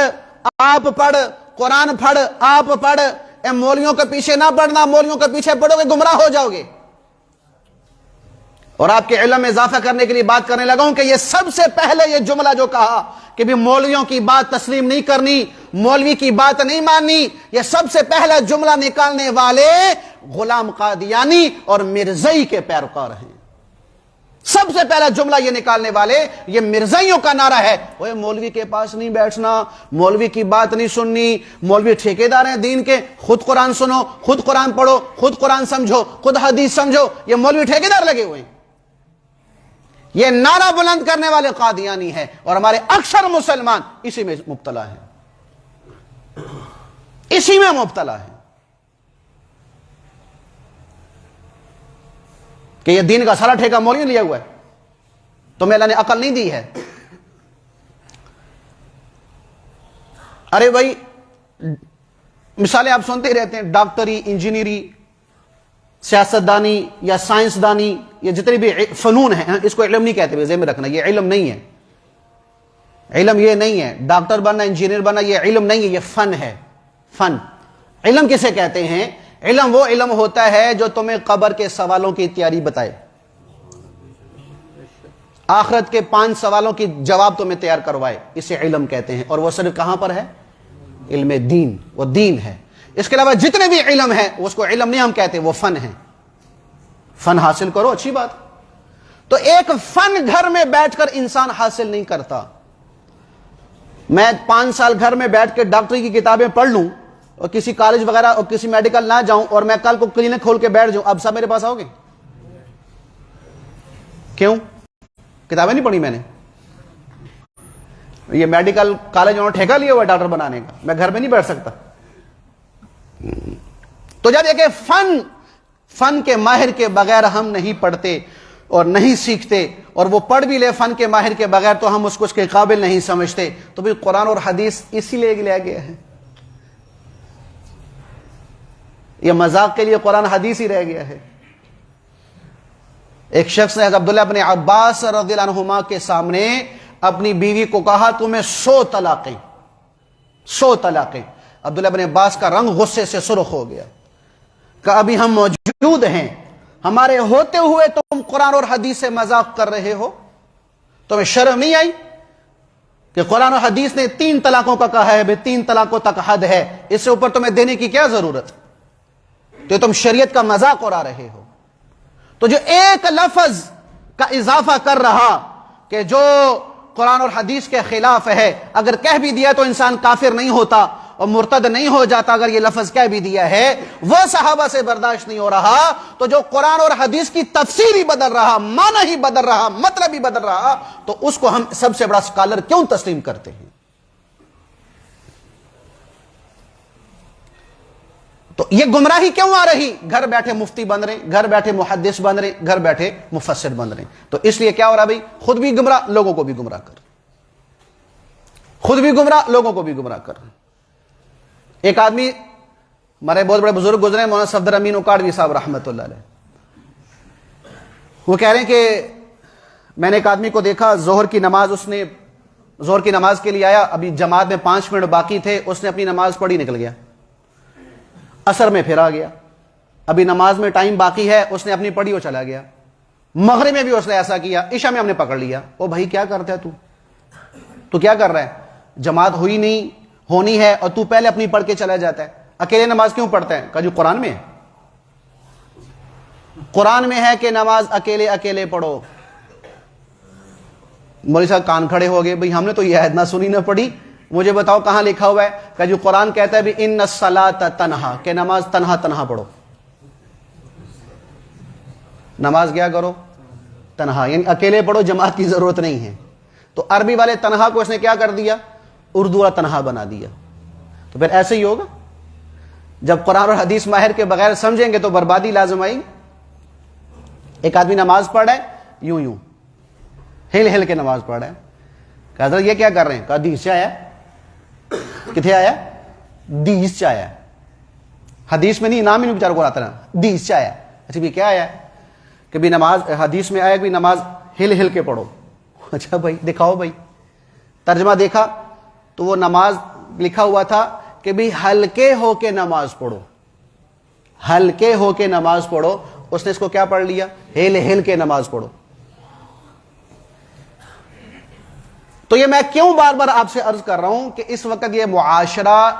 آپ پڑھ، قرآن پڑھ آپ پڑھ، اے مولویوں کے پیچھے نہ پڑھنا، مولویوں کے پیچھے پڑھو گے گمراہ ہو جاؤ گے۔ اور آپ کے علم میں اضافہ کرنے کے لیے بات کرنے لگا ہوں کہ یہ سب سے پہلے یہ جملہ جو کہا کہ بھی مولویوں کی بات تسلیم نہیں کرنی، مولوی کی بات نہیں ماننی، یہ سب سے پہلا جملہ نکالنے والے غلام قادیانی اور مرزائی کے پیروکار ہیں۔ سب سے پہلا جملہ یہ نکالنے والے یہ مرزائیوں کا نعرہ ہے، وہ مولوی کے پاس نہیں بیٹھنا، مولوی کی بات نہیں سننی، مولوی ٹھیکیدار ہیں دین کے، خود قرآن سنو، خود قرآن پڑھو، خود قرآن سمجھو، خود حدیث سمجھو، یہ مولوی ٹھیکیدار لگے ہوئے ہیں۔ یہ نعرہ بلند کرنے والے قادیانی ہیں، اور ہمارے اکثر مسلمان اسی میں مبتلا ہیں، اسی میں مبتلا ہیں کہ یہ دین کا سارا ٹھیکہ مولوی نے لیا ہوا ہے، تمہیں اللہ نے عقل نہیں دی ہے۔ ارے بھائی مثالیں آپ سنتے رہتے ہیں، ڈاکٹری، انجینئری، سیاستدانی یا سائنسدانی، یہ جتنے بھی فنون ہیں اس کو علم نہیں کہتے، ذہن میں رکھنا، یہ علم نہیں ہے، علم یہ نہیں ہے، ڈاکٹر بننا، انجینئر بننا یہ علم نہیں ہے، یہ فن ہے۔ فن علم کسے کہتے ہیں؟ علم وہ علم ہوتا ہے جو تمہیں قبر کے سوالوں کی تیاری بتائے، آخرت کے 5 سوالوں کی جواب تمہیں تیار کروائے، اسے علم کہتے ہیں، اور وہ صرف کہاں پر ہے؟ علم دین، وہ دین ہے۔ اس کے علاوہ جتنے بھی علم ہیں اس کو علم نہیں ہم کہتے، وہ فن ہے۔ فن حاصل کرو، اچھی بات، تو ایک فن گھر میں بیٹھ کر انسان حاصل نہیں کرتا۔ میں 5 سال گھر میں بیٹھ کے ڈاکٹری کی کتابیں پڑھ لوں اور کسی کالج وغیرہ اور کسی میڈیکل نہ جاؤں اور میں کل کو کلینک کھول کے بیٹھ جاؤں، اب سب میرے پاس آؤ گے؟ کیوں؟ کتابیں نہیں پڑھی میں نے، یہ میڈیکل کالج انہوں نے ٹھیکہ لیا ہوا ڈاکٹر بنانے کا، میں گھر میں نہیں بیٹھ سکتا۔ تو جب یہ کہ فن کے ماہر کے بغیر ہم نہیں پڑھتے اور نہیں سیکھتے، اور وہ پڑھ بھی لے فن کے ماہر کے بغیر تو ہم اس کو اس کے قابل نہیں سمجھتے، تو بھی قرآن اور حدیث اسی لیے لیا گیا ہے، یہ مذاق کے لیے قرآن حدیث ہی رہ گیا ہے۔ ایک شخص نے عبداللہ بن عباس رضی اللہ عنہما کے سامنے اپنی بیوی کو کہا تمہیں 100 طلاقیں، 100 طلاقیں۔ عبداللہ بن عباس کا رنگ غصے سے سرخ ہو گیا، کہ ابھی ہم موجود ہیں، ہمارے ہوتے ہوئے تم قرآن اور حدیث سے مذاق کر رہے ہو، تمہیں شرم نہیں آئی کہ قرآن اور حدیث نے 3 طلاقوں کا کہا ہے، 3 طلاقوں تک حد ہے، اس سے اوپر تمہیں دینے کی کیا ضرورت؟ تو تم شریعت کا مذاق اڑا رہے ہو۔ تو جو ایک لفظ کا اضافہ کر رہا کہ جو قرآن اور حدیث کے خلاف ہے اگر کہہ بھی دیا تو انسان کافر نہیں ہوتا اور مرتد نہیں ہو جاتا، اگر یہ لفظ کہہ بھی دیا ہے، وہ صحابہ سے برداشت نہیں ہو رہا، تو جو قرآن اور حدیث کی تفسیر ہی بدل رہا، معنی ہی بدل رہا، مطلب ہی بدل رہا، تو اس کو ہم سب سے بڑا اسکالر کیوں تسلیم کرتے ہیں؟ تو یہ گمراہی کیوں آ رہی؟ گھر بیٹھے مفتی بن رہے، گھر بیٹھے محدث بن رہے، گھر بیٹھے مفسر بن رہے، تو اس لیے کیا ہو رہا بھائی؟ خود بھی گمراہ، لوگوں کو بھی گمراہ کر، خود بھی گمراہ، لوگوں کو بھی گمراہ کر۔ ایک آدمی، ہمارے بہت بڑے بزرگ گزرے، مولانا صفدر امین اکاڑوی صاحب رحمۃ اللہ علیہ، وہ کہہ رہے ہیں کہ میں نے ایک آدمی کو دیکھا، ظہر کی نماز، اس نے ظہر کی نماز کے لیے آیا، ابھی جماعت میں 5 منٹ باقی تھے، اس نے اپنی نماز پڑھی نکل گیا، عصر میں پھر آ گیا، ابھی نماز میں ٹائم باقی ہے، اس نے اپنی پڑھی اور چلا گیا، مغرب میں بھی اس نے ایسا کیا، عشاء میں ہم نے پکڑ لیا، او بھائی کیا کرتا ہے تو کیا کر رہا ہے؟ جماعت ہوئی نہیں، ہونی ہے، اور تو پہلے اپنی پڑھ کے چلا جاتا ہے، اکیلے نماز کیوں پڑھتا ہے؟ کہا جو قرآن میں ہے، قرآن میں ہے کہ نماز اکیلے اکیلے پڑھو۔ مولوی صاحب کان کھڑے ہو گئے، بھئی ہم نے تو یہ آیت نہ سنی نہ پڑھی، مجھے بتاؤ کہاں لکھا ہوا ہے؟ کہ جو قرآن کہتا ہے بھی ان الصلاۃ تنہا، کہ نماز تنہا تنہا پڑھو، نماز کیا کرو؟ تنہا، یعنی اکیلے پڑھو، جماعت کی ضرورت نہیں ہے۔ تو عربی والے تنہا کو اس نے کیا کر دیا؟ اردو والا تنہا بنا دیا۔ تو پھر ایسے ہی ہوگا، جب قرآن اور حدیث ماہر کے بغیر سمجھیں گے تو بربادی لازم آئے گی۔ ایک آدمی نماز پڑھ رہا ہے، یوں یوں ہل ہل کے نماز پڑھ رہا ہے، کہ حضرت یہ کیا کر رہے ہیں؟ کہا حدیث سے آیا۔ کتنے آیا؟ حدیث سے آیا، حدیث میں نہیں، نام ہی نہیں بیچارے کو آتا نا، حدیث سے آیا۔ اچھا بھی کیا آیا کہ بھی نماز، حدیث میں آیا کہ بھی نماز ہل ہل کے پڑھو۔ اچھا بھائی دکھاؤ، بھائی ترجمہ دیکھا تو وہ نماز لکھا ہوا تھا کہ بھی ہلکے ہو کے نماز پڑھو، ہلکے ہو کے نماز پڑھو، اس نے اس کو کیا پڑھ لیا؟ ہل ہل کے نماز پڑھو۔ تو یہ میں کیوں بار بار آپ سے عرض کر رہا ہوں کہ اس وقت یہ معاشرہ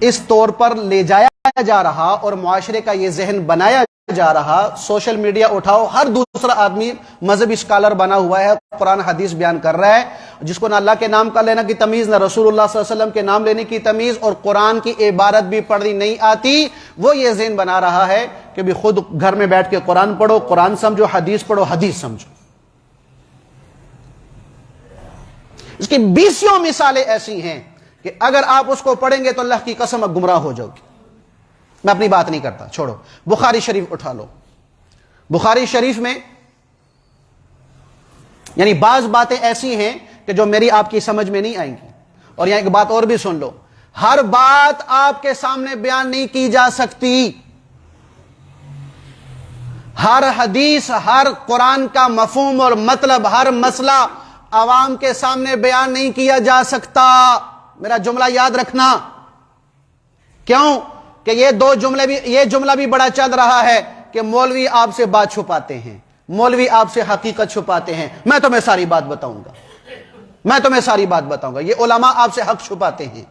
اس طور پر لے جایا جا رہا اور معاشرے کا یہ ذہن بنایا جا رہا، سوشل میڈیا اٹھاؤ، ہر دوسرا آدمی مذہبی اسکالر بنا ہوا ہے، قرآن حدیث بیان کر رہا ہے، جس کو نہ اللہ کے نام کا لینا کی تمیز، نہ رسول اللہ صلی اللہ علیہ وسلم کے نام لینے کی تمیز، اور قرآن کی عبارت بھی پڑھنی نہیں آتی، وہ یہ ذہن بنا رہا ہے کہ بھی خود گھر میں بیٹھ کے قرآن پڑھو، قرآن سمجھو، حدیث پڑھو، حدیث سمجھو۔ اس کی 20 مثالیں ایسی ہیں کہ اگر آپ اس کو پڑھیں گے تو اللہ کی قسم اب گمراہ ہو جاؤ گے۔ میں اپنی بات نہیں کرتا، چھوڑو، بخاری شریف اٹھا لو، بخاری شریف میں یعنی بعض باتیں ایسی ہیں کہ جو میری آپ کی سمجھ میں نہیں آئیں گی، اور یہاں ایک بات اور بھی سن لو، ہر بات آپ کے سامنے بیان نہیں کی جا سکتی، ہر حدیث، ہر قرآن کا مفہوم اور مطلب، ہر مسئلہ عوام کے سامنے بیان نہیں کیا جا سکتا۔ میرا جملہ یاد رکھنا، کیوں کہ یہ جملہ بھی بڑا چل رہا ہے کہ مولوی آپ سے بات چھپاتے ہیں، مولوی آپ سے حقیقت چھپاتے ہیں۔ میں تمہیں ساری بات بتاؤں گا، میں تمہیں ساری بات بتاؤں گا، یہ علماء آپ سے حق چھپاتے ہیں۔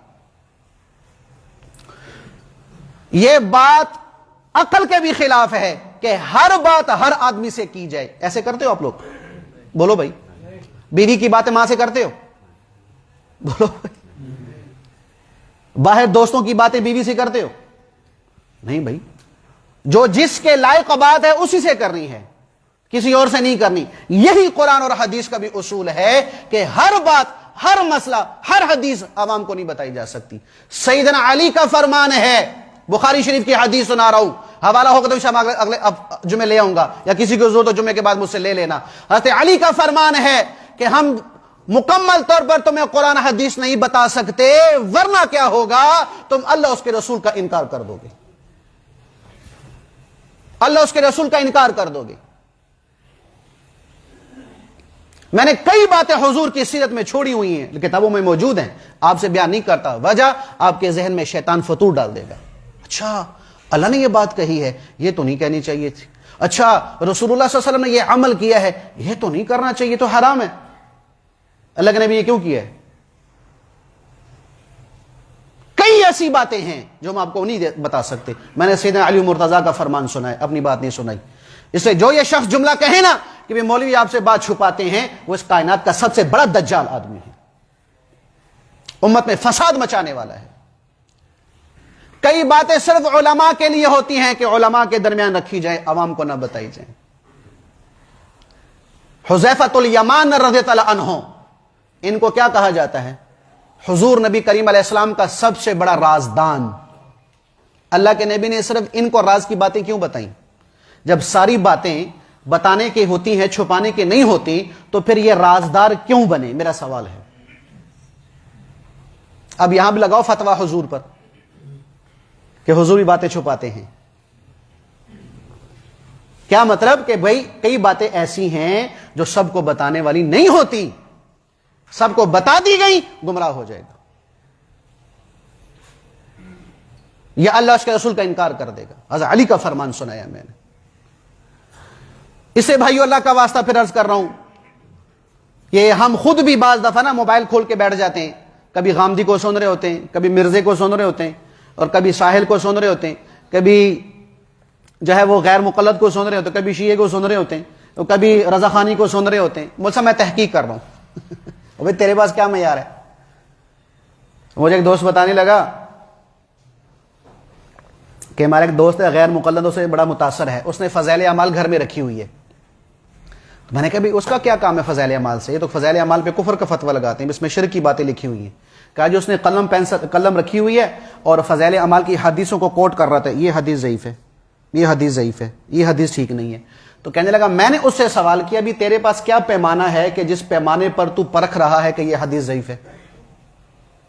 یہ بات عقل کے بھی خلاف ہے کہ ہر بات ہر آدمی سے کی جائے۔ ایسے کرتے ہو آپ لوگ؟ بولو بھائی، بیوی کی باتیں ماں سے کرتے ہو؟ بولو بھائی، باہر دوستوں کی باتیں بیوی سے کرتے ہو؟ نہیں بھائی، جو جس کے لائق بات ہے اسی سے کرنی ہے، کسی اور سے نہیں کرنی۔ یہی قرآن اور حدیث کا بھی اصول ہے کہ ہر بات، ہر مسئلہ، ہر حدیث عوام کو نہیں بتائی جا سکتی۔ سیدنا علی کا فرمان ہے، بخاری شریف کی حدیث سنا رہا ہوں، حوالہ ہوگا تو شام اگلے جمعے لے آؤں گا، یا کسی کو ضرورت تو جمعے کے بعد مجھ سے لے لینا۔ حضرت علی کا فرمان ہے کہ ہم مکمل طور پر تمہیں قرآن حدیث نہیں بتا سکتے، ورنہ کیا ہوگا؟ تم اللہ اس کے رسول کا انکار کر دو گے، اللہ اس کے رسول کا انکار کر دو گے۔ میں نے کئی باتیں حضور کی سیرت میں چھوڑی ہوئی ہیں، کتابوں میں موجود ہیں، آپ سے بیان نہیں کرتا، وجہ آپ کے ذہن میں شیطان فطور ڈال دے گا۔ اچھا اللہ نے یہ بات کہی ہے، یہ تو نہیں کہنی چاہیے تھی۔ اچھا رسول اللہ صلی اللہ علیہ وسلم نے یہ عمل کیا ہے، یہ تو نہیں کرنا چاہیے، تو حرام ہے۔ اللہ کے نبی یہ کیوں کیا ہے؟ کئی ایسی باتیں ہیں جو ہم آپ کو نہیں بتا سکتے۔ میں نے سیدنا علی مرتضیٰ کا فرمان سنا ہے، اپنی بات نہیں سنائی، اس لیے جو یہ شخص جملہ کہے نا کہ مولوی آپ سے بات چھپاتے ہیں، وہ اس کائنات کا سب سے بڑا دجال آدمی ہے، امت میں فساد مچانے والا ہے۔ کئی باتیں صرف علماء کے لیے ہوتی ہیں کہ علماء کے درمیان رکھی جائیں، عوام کو نہ بتائی جائیں۔ حذیفۃ الیمان رضی اللہ عنہ، ان کو کیا کہا جاتا ہے؟ حضور نبی کریم علیہ السلام کا سب سے بڑا رازدان۔ اللہ کے نبی نے صرف ان کو راز کی باتیں کیوں بتائیں؟ جب ساری باتیں بتانے کی ہوتی ہیں، چھپانے کی نہیں ہوتی، تو پھر یہ رازدار کیوں بنے؟ میرا سوال ہے۔ اب یہاں بھی لگاؤ فتویٰ حضور پر کہ حضور بھی باتیں چھپاتے ہیں۔ کیا مطلب؟ کہ بھائی کئی باتیں ایسی ہیں جو سب کو بتانے والی نہیں ہوتی، سب کو بتا دی گئی گمراہ ہو جائے گا، یا اللہ اس کے رسول کا انکار کر دے گا۔ حضرت علی کا فرمان سنایا میں نے۔ اسے بھائیو اللہ کا واسطہ پھر عرض کر رہا ہوں کہ ہم خود بھی بعض دفعہ نا موبائل کھول کے بیٹھ جاتے ہیں، کبھی غامدی کو سن رہے ہوتے ہیں، کبھی مرزے کو سن رہے ہوتے ہیں، اور کبھی ساحل کو سن رہے ہوتے ہیں، کبھی جو ہے وہ غیر مقلد کو سن رہے ہوتے ہیں، کبھی شیعہ کو سن رہے ہوتے ہیں، اور کبھی رضا خانی کو سن رہے ہوتے ہیں۔ مجھ سے میں تحقیق کر رہا ہوں بھائی تیرے پاس کیا معیار ہے؟ مجھے ایک دوست بتانے لگا کہ ہمارا ایک دوست ہے غیر مقلدوں سے بڑا متاثر ہے، اس نے فضائل اعمال گھر میں رکھی ہوئی ہے۔ تو میں نے کہا بھی اس کا کیا کام ہے فضائل اعمال سے؟ یہ تو فضائل اعمال پہ کفر کا فتویٰ لگاتے ہیں، اس میں شرک کی باتیں لکھی ہوئی ہیں۔ کہا جو اس نے قلم رکھی ہوئی ہے اور فضائل اعمال کی حدیثوں کو کوٹ کر رہا تھا، یہ حدیث ضعیف ہے، یہ حدیث ضعیف ہے، یہ حدیث ٹھیک نہیں ہے۔ تو کہنے لگا میں نے اس سے سوال کیا بھی تیرے پاس کیا پیمانہ ہے کہ جس پیمانے پر تو پرکھ رہا ہے کہ یہ حدیث ضعیف ہے؟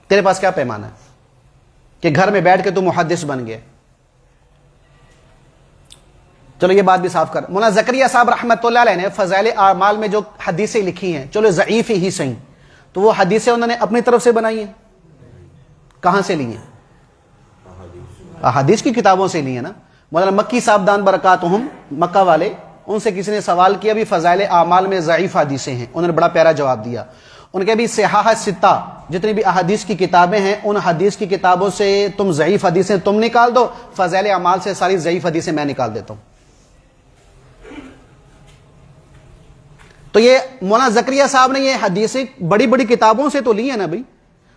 تیرے پاس کیا پیمانہ ہے کہ گھر میں بیٹھ کے تو محدث بن گئے؟ چلو یہ بات بھی صاف کر، مولانا زکریا صاحب رحمۃ اللہ علیہ نے فضائل اعمال میں جو حدیثیں لکھی ہیں، چلو ضعیف ہی صحیح، تو وہ حدیثیں انہوں نے اپنی طرف سے بنائی ہیں؟ کہاں سے لی ہیں؟ احادیث کی کتابوں سے لی ہیں نا۔ مولانا مکی صاحب دان برکاتہم، مکہ والے، ان سے کسی نے سوال کیا بھی فضائل اعمال میں ضعیف حدیثیں ہیں، انہوں نے بڑا پیارا جواب دیا۔ ان کے بھی صحاح ستہ جتنی بھی احادیث کی کتابیں ہیں، ان حدیث کی کتابوں سے تم ضعیف حدیثیں تم نکال دو، فضائل اعمال سے ساری ضعیف حدیثیں میں نکال دیتا ہوں۔ تو یہ مولانا زکریا صاحب نے یہ حدیثیں بڑی بڑی کتابوں سے تو لی ہیں نا بھائی،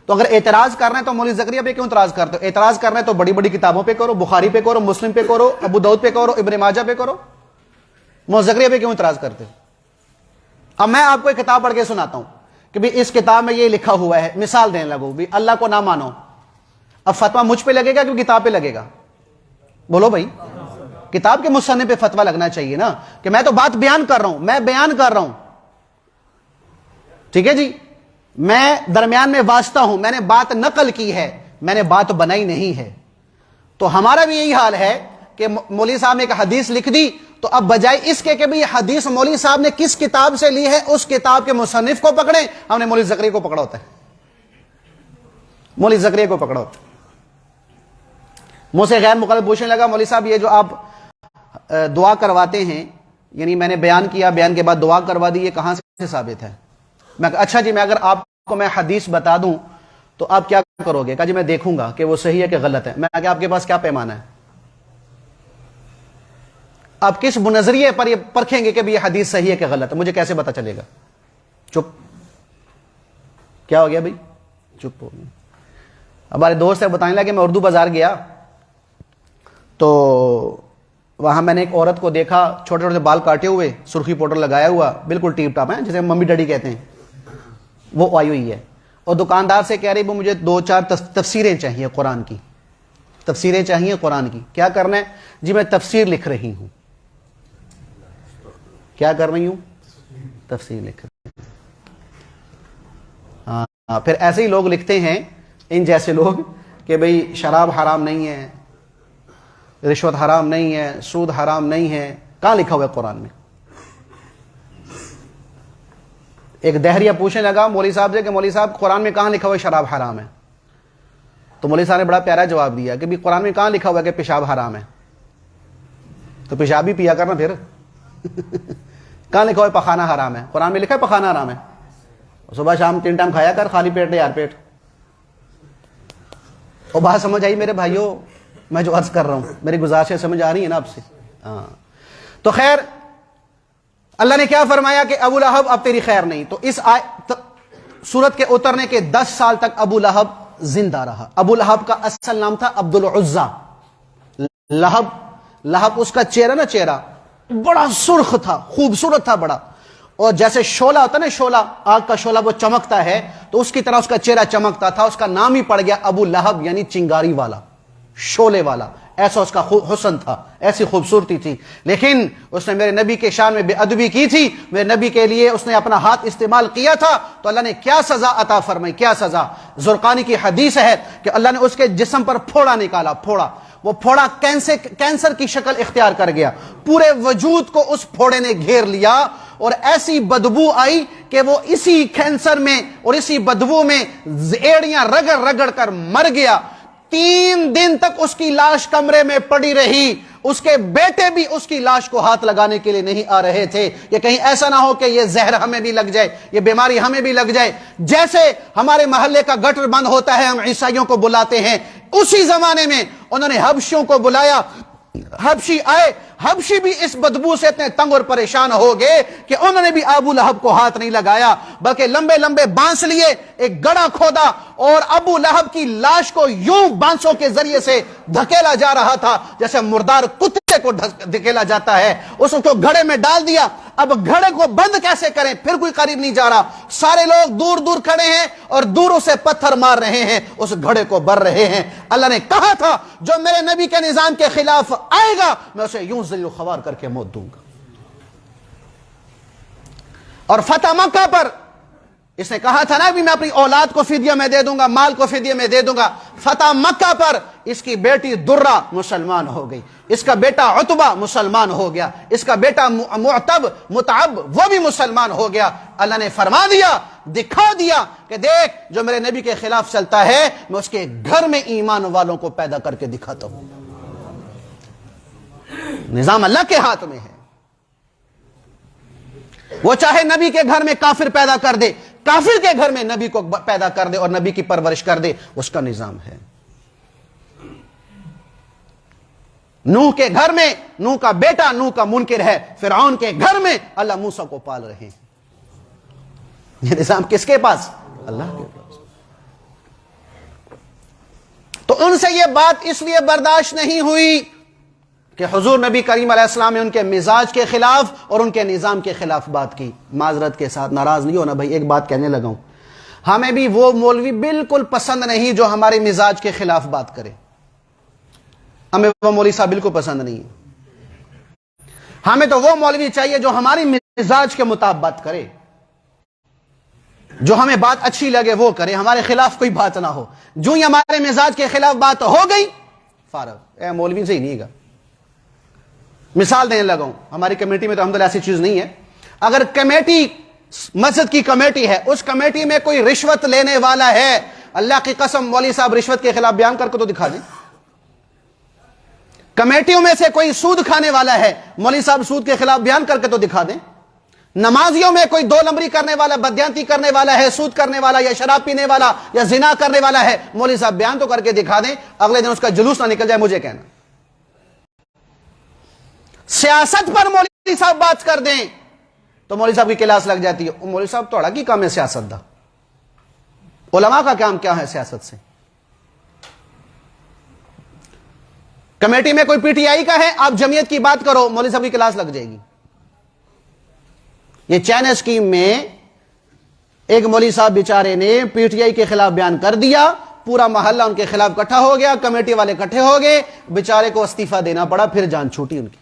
تو اگر اعتراض کرنا ہے تو مولانا زکریا پہ کیوں اعتراض کرتے ہو؟ اعتراض کرنا ہے تو بڑی بڑی کتابوں پہ کرو، بخاری پہ کرو، مسلم پہ کرو، ابو داؤد پہ کرو، ابن ماجہ پہ کرو، مولانا زکریا پہ کیوں اعتراض کرتے ہو؟ اب میں آپ کو ایک کتاب پڑھ کے سناتا ہوں کہ بھی اس کتاب میں یہ لکھا ہوا ہے، مثال دینے لگو بھی اللہ کو نہ مانو، اب فتویٰ مجھ پہ لگے گا کہ کتاب پہ لگے گا؟ بولو بھائی، کتاب کے مصنف پہ فتویٰ لگنا چاہیے نا، کہ میں تو بات بیان کر رہا ہوں، میں بیان کر رہا ہوں، ٹھیک ہے جی، میں درمیان میں واسطہ ہوں، میں نے بات نقل کی ہے، میں نے بات بنائی نہیں ہے۔ تو ہمارا بھی یہی حال ہے کہ مولوی صاحب نے ایک حدیث لکھ دی، تو اب بجائے اس کے کہ بھی یہ حدیث مولوی صاحب نے کس کتاب سے لی ہے، اس کتاب کے مصنف کو پکڑیں، ہم نے مولوی زکریا کو پکڑا ہوتا ہے، مولوی زکریا کو پکڑا ہوتا ہے۔ مجھ سے غیر مقلد پوچھنے لگا مولوی صاحب یہ جو آپ دعا کرواتے ہیں، یعنی میں نے بیان کیا، بیان کے بعد دعا کروا دی، یہ کہاں سے ثابت ہے؟ میں کہا اچھا جی، میں اگر آپ کو میں حدیث بتا دوں تو آپ کیا کرو گے؟ کہا جی میں دیکھوں گا کہ وہ صحیح ہے کہ غلط ہے۔ میں کہا آپ کے پاس کیا پیمانہ ہے؟ آپ کس نظریے پر یہ پرکھیں گے کہ یہ حدیث صحیح ہے کہ غلط ہے؟ مجھے کیسے پتا چلے گا؟ چپ، کیا ہو گیا بھائی؟ چپ ہو گیا۔ ہمارے دوست ہے بتانے لگے، میں اردو بازار گیا تو وہاں میں نے ایک عورت کو دیکھا، چھوٹے چھوٹے بال کاٹے ہوئے، سرخی پاؤڈر لگایا ہوا، بالکل ٹیپ ٹاپ ہے، جسے ممی ڈیڈی کہتے ہیں، وہ آئی ہوئی ہے، اور دکاندار سے کہہ رہی وہ مجھے 2-4 تفسیریں چاہیے قرآن کی، تفسیریں چاہیے قرآن کی۔ کیا کرنا ہے؟ جی میں تفسیر لکھ رہی ہوں۔ کیا کر رہی ہوں؟ تفسیر لکھ رہی ہوں۔ ہاں، پھر ایسے ہی لوگ لکھتے ہیں، ان جیسے لوگ، کہ بھئی شراب حرام نہیں ہے، رشوت حرام نہیں ہے، سود حرام نہیں ہے۔ کہاں لکھا ہوا ہے قرآن میں؟ ایک دہریہ پوچھنے لگا مولوی صاحب سے کہ مولوی صاحب قرآن میں کہاں لکھا ہوا ہے شراب حرام ہے؟ تو مولوی صاحب نے بڑا پیارا جواب دیا کہ بھی قرآن میں کہاں لکھا ہوا ہے کہ پیشاب حرام ہے؟ تو پیشاب بھی پیا کرنا پھر کہاں لکھا ہوا ہے پخانہ حرام ہے؟ قرآن میں لکھا ہے پخانہ حرام ہے؟ صبح شام 3 ٹائم کھایا کر، خالی پیٹ یار پیٹ۔ اور بات سمجھ آئی میرے بھائیوں؟ میں جو عرض کر رہا ہوں، میری گزارشیں سمجھ آ رہی ہیں نا آپ سے؟ ہاں۔ تو خیر اللہ نے کیا فرمایا کہ ابو لہب اب تیری خیر نہیں. تو اس سورت کے اترنے کے 10 سال تک ابو لہب زندہ رہا. ابو لہب کا اصل نام تھا عبد العزا. لہب اس کا چہرہ بڑا سرخ تھا, خوبصورت تھا بڑا, اور جیسے شعلہ ہوتا نا, شعلہ, آگ کا شعلہ وہ چمکتا ہے, تو اس کی طرح اس کا چہرہ چمکتا تھا. اس کا نام ہی پڑ گیا ابو لہب, یعنی چنگاری والا, شعلے والا. ایسا اس کا حسن تھا, ایسی خوبصورتی تھی. لیکن اس نے میرے نبی کے شان میں بے ادبی کی تھی, میرے نبی کے لیے اس نے اپنا ہاتھ استعمال کیا تھا, تو اللہ نے کیا سزا عطا فرمائی, کیا سزا. زرقانی کی حدیث ہے کہ اللہ نے اس کے جسم پر پھوڑا نکالا, پھوڑا. وہ پھوڑا کینسر کی شکل اختیار کر گیا, پورے وجود کو اس پھوڑے نے گھیر لیا, اور ایسی بدبو آئی کہ وہ اسی کینسر میں اور اسی بدبو میں ایڑیاں رگڑ رگڑ کر مر گیا. 3 دن تک اس کی لاش کمرے میں پڑی رہی. اس کے بیٹے بھی اس کی لاش کو ہاتھ لگانے کے لیے نہیں آ رہے تھے, کہ کہیں ایسا نہ ہو کہ یہ زہر ہمیں بھی لگ جائے, یہ بیماری ہمیں بھی لگ جائے. جیسے ہمارے محلے کا گٹر بند ہوتا ہے, ہم عیسائیوں کو بلاتے ہیں, اسی زمانے میں انہوں نے حبشیوں کو بلایا. حبشی آئے, حبشی بھی اس بدبو سے اتنے تنگ اور پریشان ہو گئے کہ انہوں نے بھی ابو لہب کو ہاتھ نہیں لگایا, بلکہ لمبے لمبے بانس لیے, ایک گڑھا کھودا, اور ابو لہب کی لاش کو یوں بانسوں کے ذریعے سے دھکیلا جا رہا تھا جیسے مردار کتے کو دھکیلا جاتا ہے. اس کو گھڑے میں ڈال دیا. اب گھڑے کو بند کیسے کریں, پھر کوئی قریب نہیں جا رہا, سارے لوگ دور دور کھڑے ہیں اور دوروں سے پتھر مار رہے ہیں, اس گھڑے کو بھر رہے ہیں. اللہ نے کہا تھا جو میرے نبی کے نظام کے خلاف آئے گا میں اسے یوں ذلیل و خوار کر کے موت دوں گا. اور فتح مکہ پر اس نے کہا تھا نا بھی میں اپنی اولاد کو فدیہ میں دے دوں گا, مال کو فدیہ میں دے دوں گا. فتح مکہ پر اس کی بیٹی درہ مسلمان ہو گئی, اس کا بیٹا عتبہ مسلمان ہو گیا, اس کا بیٹا متعب وہ بھی مسلمان ہو گیا. اللہ نے فرما دیا, دکھا دیا کہ دیکھ جو میرے نبی کے خلاف چلتا ہے میں اس کے گھر میں ایمان والوں کو پیدا کر کے دکھاتا ہوں. نظام اللہ کے ہاتھ میں ہے. وہ چاہے نبی کے گھر میں کافر پیدا کر دے, کافر کے گھر میں نبی کو پیدا کر دے اور نبی کی پرورش کر دے, اس کا نظام ہے. نوح کے گھر میں نوح کا بیٹا نوح کا منکر ہے, فرعون کے گھر میں اللہ موسیٰ کو پال رہے ہیں. یہ نظام کس کے پاس؟ اللہ کے پاس. تو ان سے یہ بات اس لیے برداشت نہیں ہوئی کہ حضور نبی کریم علیہ السلام نے ان کے مزاج کے خلاف اور ان کے نظام کے خلاف بات کی. معذرت کے ساتھ ناراض نہیں ہونا بھائی, ایک بات کہنے لگا ہوں, ہمیں بھی وہ مولوی بالکل پسند نہیں جو ہمارے مزاج کے خلاف بات کرے. ہمیں وہ مولوی صاحب بالکل پسند نہیں ہے. ہمیں تو وہ مولوی چاہیے جو ہماری مزاج کے مطابق بات کرے, جو ہمیں بات اچھی لگے وہ کرے, ہمارے خلاف کوئی بات نہ ہو. جو ہی ہمارے مزاج کے خلاف بات ہو گئی فارغ, اے مولوی سے ہی نہیں گا. مثال دینے لگا ہوں, ہماری کمیٹی میں تو الحمدللہ ایسی چیز نہیں ہے. اگر کمیٹی مسجد کی کمیٹی ہے, اس کمیٹی میں کوئی رشوت لینے والا ہے, اللہ کی قسم مولوی صاحب رشوت کے خلاف بیان کر کے تو دکھا دیں. کمیٹیوں میں سے کوئی سود کھانے والا ہے, مولوی صاحب سود کے خلاف بیان کر کے تو دکھا دیں. نمازیوں میں کوئی 2 نمبری کرنے والا, بدیانتی کرنے والا ہے, سود کرنے والا یا شراب پینے والا یا زنا کرنے والا ہے, مولوی صاحب بیان تو کر کے دکھا دیں. اگلے دن اس کا جلوس نہ نکل جائے مجھے کہنا. سیاست پر مولوی صاحب بات کر دیں تو مولوی صاحب کی کلاس لگ جاتی ہے. مولوی صاحب توڑا کی کام ہے سیاست دا, علماء کا کام کیا ہے سیاست سے. کمیٹی میں کوئی پی ٹی آئی کا ہے, آپ جمعیت کی بات کرو, مولوی صاحب کی کلاس لگ جائے گی. یہ چین اسکیم میں ایک مولوی صاحب بیچارے نے پی ٹی آئی کے خلاف بیان کر دیا, پورا محلہ ان کے خلاف اکٹھا ہو گیا, کمیٹی والے اکٹھے ہو گئے, بیچارے کو استعفیٰ دینا پڑا, پھر جان چھوٹی ان کی.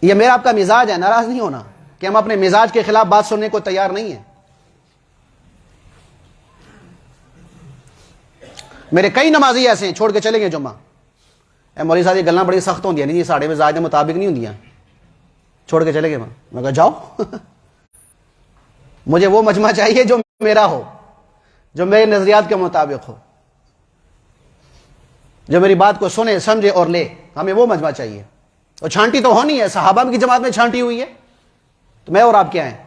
یہ میرا آپ کا مزاج ہے, ناراض نہیں ہونا کہ ہم اپنے مزاج کے خلاف بات سننے کو تیار نہیں ہیں. میرے کئی نمازی ایسے ہیں چھوڑ کے چلیں گے جمعہ, اے مولوی صاحب یہ گلاں بڑی سخت ہوندی ہیں, نہیں ساڑھے مزاج کے مطابق نہیں ہوندیاں, چھوڑ کے چلے گئے. میں کہا جاؤ مجھے وہ مجمع چاہیے جو میرا ہو, جو میرے نظریات کے مطابق ہو, جو میری بات کو سنے سمجھے اور لے. ہمیں وہ مجمع چاہیے. اور چھانٹی تو ہونی ہے, صحابہ کی جماعت میں چھانٹی ہوئی ہے, تو میں اور آپ کیا ہیں.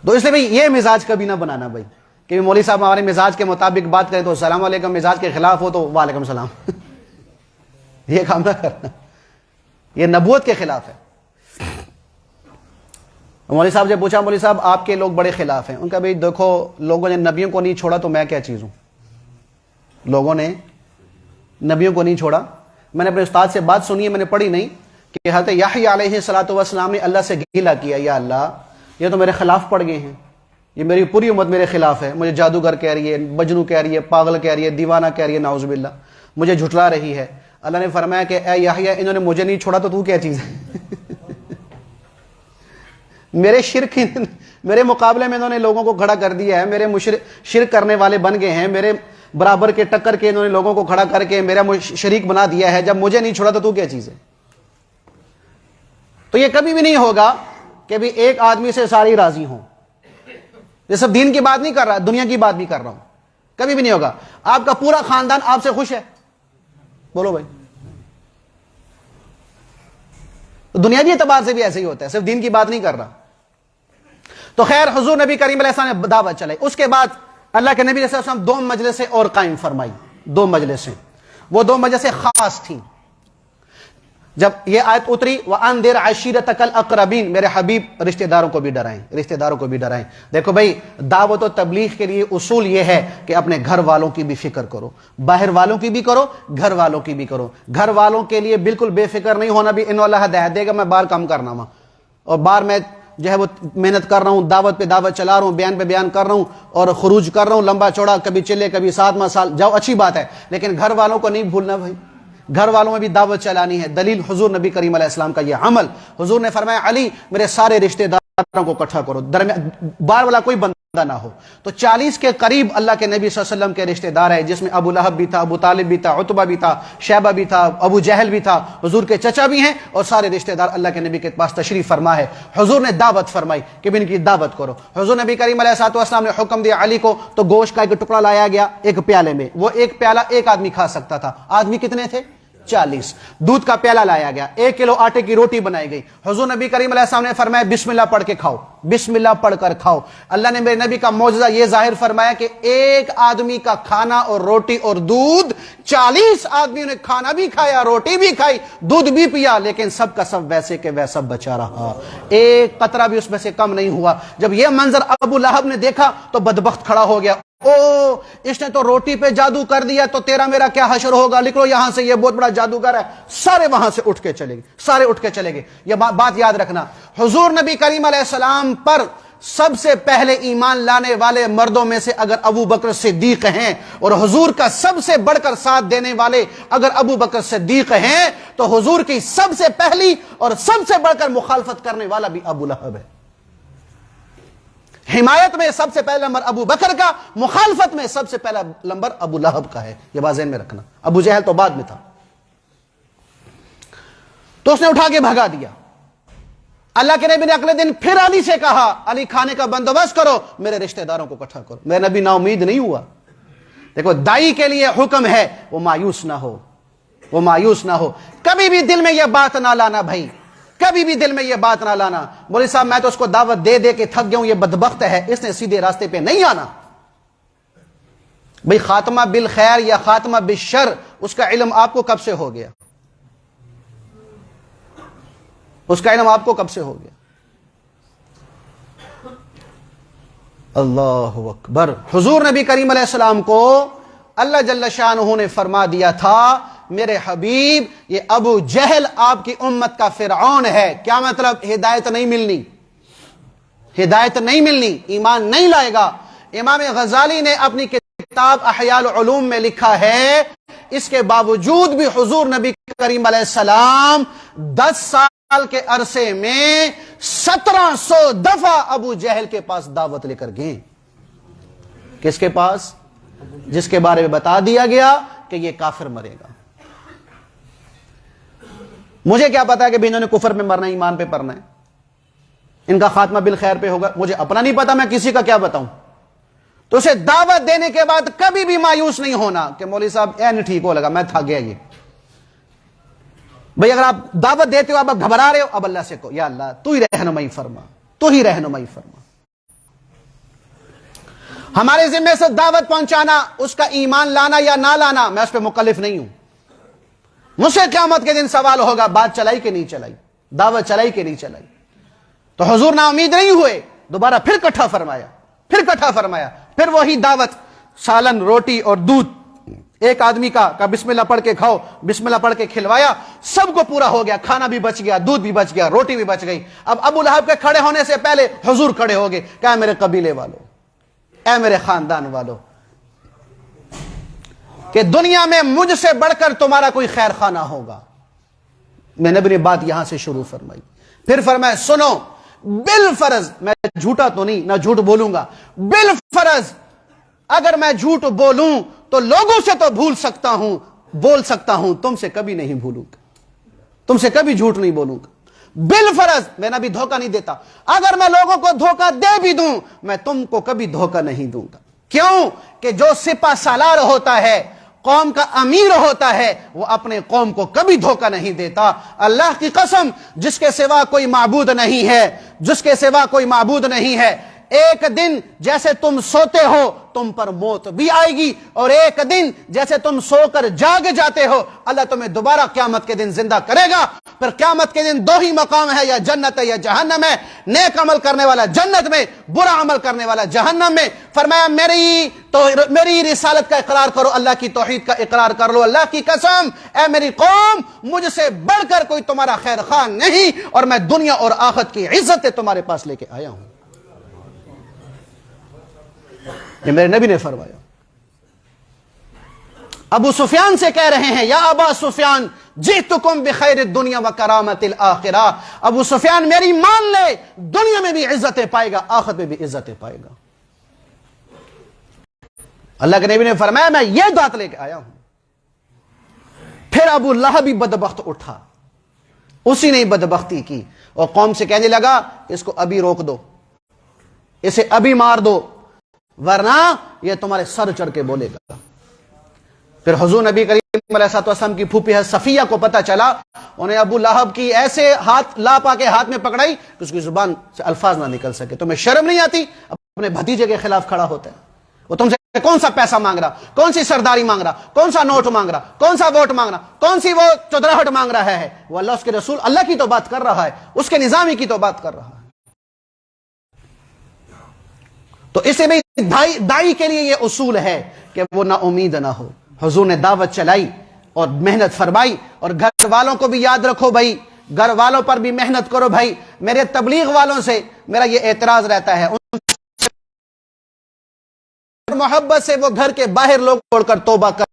تو اس لیے بھائی یہ مزاج کبھی نہ بنانا بھائی کہ مولوی صاحب ہمارے مزاج کے مطابق بات کریں تو السلام علیکم, مزاج کے خلاف ہو تو وعلیکم السلام. یہ کام نہ کرنا، یہ نبوت کے خلاف ہے۔ مولوی صاحب سے پوچھا، مولوی صاحب آپ کے لوگ بڑے خلاف ہیں۔ ان کا بھائی دیکھو، لوگوں نے نبیوں کو نہیں چھوڑا تو میں کیا چیز ہوں؟ لوگوں نے نبیوں کو نہیں چھوڑا۔ میں نے اپنے استاد سے بات سنی ہے، میں نے پڑھی نہیں، کہ حضرت یحییٰ علیہ الصلوۃ والسلام نے اللہ سے گیلا کیا، یا اللہ یہ تو میرے خلاف پڑ گئے ہیں، یہ میری پوری امت میرے خلاف ہے، مجھے جادوگر کہہ رہی ہے، مجنوں کہہ رہی ہے، پاگل کہہ رہی ہے، دیوانہ کہہ رہی ہے، نعوذ باللہ، مجھے جھٹلا رہی ہے۔ اللہ نے فرمایا کہ اے یحییٰ، انہوں نے مجھے نہیں چھوڑا تو کیا چیز ہے؟ میرے شرک، میرے مقابلے میں انہوں نے لوگوں کو کھڑا کر دیا ہے، میرے شرک کرنے والے بن گئے ہیں، میرے برابر کے ٹکر کے انہوں نے لوگوں کو کھڑا کر کے میرا شریک بنا دیا ہے، جب مجھے نہیں چھوڑا تو کیا چیز ہے؟ تو یہ کبھی بھی نہیں ہوگا کہ بھی ایک آدمی سے ساری راضی ہوں۔ یہ سب دین کی بات نہیں کر رہا، دنیا کی بات بھی کر رہا ہوں، کبھی بھی نہیں ہوگا۔ آپ کا پورا خاندان آپ سے خوش ہے، بولو بھائی، تو دنیاوی اعتبار سے بھی ایسے ہی ہوتا ہے، صرف دین کی بات نہیں کر رہا۔ تو خیر، حضور نبی کریم علیہ السلام نے دعوت چلائی۔ اس کے بعد اللہ کے نبی علیہ السلام 2 مجلسیں اور قائم فرمائی، 2 مجلسیں، وہ 2 مجلسیں خاص تھیں۔ جب یہ آیت اتری وَأَنذِرْ عَشِيرَتَكَ الْأَقْرَبِينَ، میرے حبیب رشتہ داروں کو بھی ڈرائیں، رشتہ داروں کو بھی ڈرائیں۔ دیکھو بھائی، دعوت و تبلیغ کے لیے اصول یہ ہے کہ اپنے گھر والوں کی بھی فکر کرو، باہر والوں کی بھی کرو، گھر والوں کی بھی کرو۔ گھر والوں کے لیے بالکل بے فکر نہیں ہونا بھی، انہوں اللہ ہدایت دے گا، میں باہر کام کرنا ہوں اور باہر میں جو ہے وہ محنت کر رہا ہوں، دعوت پہ دعوت چلا رہا ہوں، بیان پہ بیان کر رہا ہوں اور خروج کر رہا ہوں لمبا چوڑا، کبھی چلے کبھی 7 سال جاؤ، اچھی بات ہے، لیکن گھر والوں کو نہیں بھولنا بھائی، گھر والوں میں بھی دعوت چلانی ہے۔ دلیل حضور نبی کریم علیہ السلام کا یہ عمل، حضور نے فرمایا علی میرے سارے رشتہ داروں کو اکٹھا کرو، درمیان باہر والا کوئی بندہ نہ ہو۔ تو 40 کے قریب اللہ کے نبی صلی اللہ علیہ وسلم کے رشتہ دار ہیں، جس میں ابو لہب بھی تھا، ابو طالب بھی تھا، عتبہ بھی تھا، شیبہ بھی تھا، ابو جہل بھی تھا، حضور کے چچا بھی ہیں، اور سارے رشتہ دار اللہ کے نبی کے پاس تشریف فرما ہے۔ حضور نے دعوت فرمائی کہ ان کی دعوت کرو۔ حضور نبی کریم علیہ الصلوۃ والسلام نے حکم دیا علی کو، تو گوشت کا ایک ٹکڑا لایا گیا ایک پیالے میں، وہ ایک پیالہ ایک آدمی کھا سکتا تھا۔ آدمی کتنے تھے؟ 40۔ دودھ کا پیالہ لایا گیا، 1 کلو آٹے کی روٹی بنائی گئی۔ حضور نبی کریم علیہ السلام نے فرمایا بسم اللہ پڑھ کے کھاؤ، بسم اللہ پڑھ کر کھاؤ۔ اللہ نے میرے نبی کا معجزہ یہ ظاہر فرمایا کہ ایک آدمی کا کھانا اور روٹی اور دودھ، 40 آدمیوں نے کھانا بھی کھایا، روٹی بھی کھائی، دودھ بھی پیا، لیکن سب کا سب ویسے کہ ویسا بچا رہا، ایک قطرہ بھی اس میں سے کم نہیں ہوا۔ جب یہ منظر ابو لہب نے دیکھا تو بدبخت کھڑا ہو گیا، او اس نے تو روٹی پہ جادو کر دیا، تو تیرا میرا کیا حشر ہوگا، لکھ لو یہاں سے، یہ بہت بڑا جادوگر ہے۔ سارے وہاں سے اٹھ کے چلے گئے، سارے اٹھ کے چلے گئے۔ یہ بات یاد رکھنا، حضور نبی کریم علیہ السلام پر سب سے پہلے ایمان لانے والے مردوں میں سے اگر ابو بکر صدیق ہیں، اور حضور کا سب سے بڑھ کر ساتھ دینے والے اگر ابو بکر صدیق ہیں، تو حضور کی سب سے پہلی اور سب سے بڑھ کر مخالفت کرنے والا بھی ابو لہب ہے۔ حمایت میں سب سے پہلا نمبر ابو بکر کا، مخالفت میں سب سے پہلا نمبر ابو لہب کا ہے، یہ بات ذہن میں رکھنا۔ ابو جہل تو بعد میں تھا۔ تو اس نے اٹھا کے بھگا دیا۔ اللہ کے نبی نے اگلے دن پھر علی سے کہا علی کھانے کا بندوبست کرو، میرے رشتہ داروں کو اکٹھا کرو۔ میرے نبی نا امید نہیں ہوا۔ دیکھو دائی کے لیے حکم ہے وہ مایوس نہ ہو، وہ مایوس نہ ہو، کبھی بھی دل میں یہ بات نہ لانا بھائی، کبھی بھی دل میں یہ بات نہ لانا مولوی صاحب میں تو اس کو دعوت دے دے کے تھک گیا ہوں، یہ بدبخت ہے، اس نے سیدھے راستے پہ نہیں آنا۔ بھئی خاتمہ بالخیر یا خاتمہ بالشر، اس کا علم آپ کو کب سے ہو گیا؟ اس کا علم آپ کو کب سے ہو گیا؟ اللہ اکبر۔ حضور نبی کریم علیہ السلام کو اللہ جل شانہ نے فرما دیا تھا میرے حبیب یہ ابو جہل آپ کی امت کا فرعون ہے۔ کیا مطلب؟ ہدایت نہیں ملنی، ہدایت نہیں ملنی، ایمان نہیں لائے گا۔ امام غزالی نے اپنی کتاب احیاء العلوم میں لکھا ہے اس کے باوجود بھی حضور نبی کریم علیہ السلام 10 سال کے عرصے میں 1700 دفعہ ابو جہل کے پاس دعوت لے کر گئے۔ کس کے پاس؟ جس کے بارے میں بتا دیا گیا کہ یہ کافر مرے گا۔ مجھے کیا پتا ہے کہ انہوں نے کفر میں مرنا ہے، ایمان پہ مرنا ہے، ان کا خاتمہ بالخیر پہ ہوگا، مجھے اپنا نہیں پتا، میں کسی کا کیا بتاؤں۔ تو اسے دعوت دینے کے بعد کبھی بھی مایوس نہیں ہونا کہ مولوی صاحب نہیں ٹھیک ہو لگا، میں تھک گیا۔ یہ بھئی اگر آپ دعوت دیتے ہو اب گھبرا رہے ہو، اب اللہ سے کہو یا اللہ تو ہی رہنمائی فرما، تو ہی رہنمائی فرما۔ ہمارے ذمہ سے دعوت پہنچانا، اس کا ایمان لانا یا نہ لانا، میں اس پہ مکلف نہیں ہوں، مجھ سے قیامت کے دن سوال ہوگا بات چلائی کہ نہیں چلائی، دعوت چلائی کہ نہیں چلائی۔ تو حضور نا امید نہیں ہوئے، دوبارہ پھر کٹھا فرمایا، پھر وہی دعوت، سالن، روٹی اور دودھ، ایک آدمی کا بسم اللہ پڑھ کے کھاؤ، بسم اللہ پڑھ کے کھلوایا، سب کو پورا ہو گیا، کھانا بھی بچ گیا، دودھ بھی بچ گیا، روٹی بھی بچ گئی۔ اب ابو لہب کے کھڑے ہونے سے پہلے حضور کھڑے ہو گئے، کہا میرے قبیلے والوں، اے میرے خاندان والوں، کہ دنیا میں مجھ سے بڑھ کر تمہارا کوئی خیر خواہ نہ ہوگا۔ میں نبی نے بات یہاں سے شروع فرمائی، پھر فرمایا سنو، بالفرض میں جھوٹا تو نہیں، نہ جھوٹ بولوں گا، بالفرض اگر میں جھوٹ بولوں تو لوگوں سے تو بول سکتا ہوں، تم سے کبھی نہیں بھولوں گا، تم سے کبھی جھوٹ نہیں بولوں گا۔ بالفرض میں نبی دھوکہ نہیں دیتا، اگر میں لوگوں کو دھوکہ دے بھی دوں میں تم کو کبھی دھوکہ نہیں دوں گا۔ کیوں کہ جو سپہ سالار ہوتا ہے، قوم کا امیر ہوتا ہے، وہ اپنے قوم کو کبھی دھوکہ نہیں دیتا۔ اللہ کی قسم، جس کے سوا کوئی معبود نہیں ہے، ایک دن جیسے تم سوتے ہو تم پر موت بھی آئے گی، اور ایک دن جیسے تم سو کر جاگ جاتے ہو اللہ تمہیں دوبارہ قیامت کے دن زندہ کرے گا۔ پھر قیامت کے دن دو ہی مقام ہے، یا جنت ہے یا جہنم ہے، نیک عمل کرنے والا جنت میں، برا عمل کرنے والا جہنم میں۔ فرمایا میری رسالت کا اقرار کرو، اللہ کی توحید کا اقرار کر لو، اللہ کی قسم اے میری قوم، مجھ سے بڑھ کر کوئی تمہارا خیر خواہ نہیں، اور میں دنیا اور آخرت کی عزت تمہارے پاس لے کے آیا ہوں۔ یہ میرے نبی نے فرمایا۔ ابو سفیان سے کہہ رہے ہیں، یا ابا سفیان جئتکم بخیر الدنیا وکرامت الآخرہ، ابو سفیان میری مان لے، دنیا میں بھی عزتیں پائے گا، آخرت میں بھی عزتیں پائے گا۔ اللہ کے نبی نے فرمایا میں یہ بات لے کے آیا ہوں۔ پھر ابو لہب بھی بدبخت اٹھا، اسی نے بدبختی کی اور قوم سے کہنے لگا اس کو ابھی روک دو، اسے ابھی مار دو، ورنہ یہ تمہارے سر چڑھ کے بولے گا۔ پھر حضور نبی کریم علیہ السلام کی پھوپھی ہے صفیہ کو پتا چلا، انہیں ابو لہب کی ایسے ہاتھ لاپا کے ہاتھ میں پکڑائی کہ اس کی زبان سے الفاظ نہ نکل سکے۔ تمہیں شرم نہیں آتی؟ اپنے بھتیجے کے خلاف کھڑا ہوتا ہے، وہ تم سے کون سا پیسہ مانگ رہا، کون سی سرداری مانگ رہا، کون سا نوٹ مانگ رہا، کون سا ووٹ مانگ رہا، کون سی وہ چودراہٹ مانگ رہا ہے؟ وہ اللہ اس کے رسول اللہ کی تو بات کر رہا ہے، اس کے نظامی کی تو بات کر رہا ہے۔ تو اسے بھی دائی کے لیے یہ اصول ہے کہ وہ نا امید نہ ہو۔ حضور نے دعوت چلائی اور محنت فرمائی، اور گھر والوں کو بھی یاد رکھو بھائی، گھر والوں پر بھی محنت کرو بھائی۔ میرے تبلیغ والوں سے میرا یہ اعتراض رہتا ہے، محبت سے وہ گھر کے باہر لوگ چھوڑ کر توبہ کر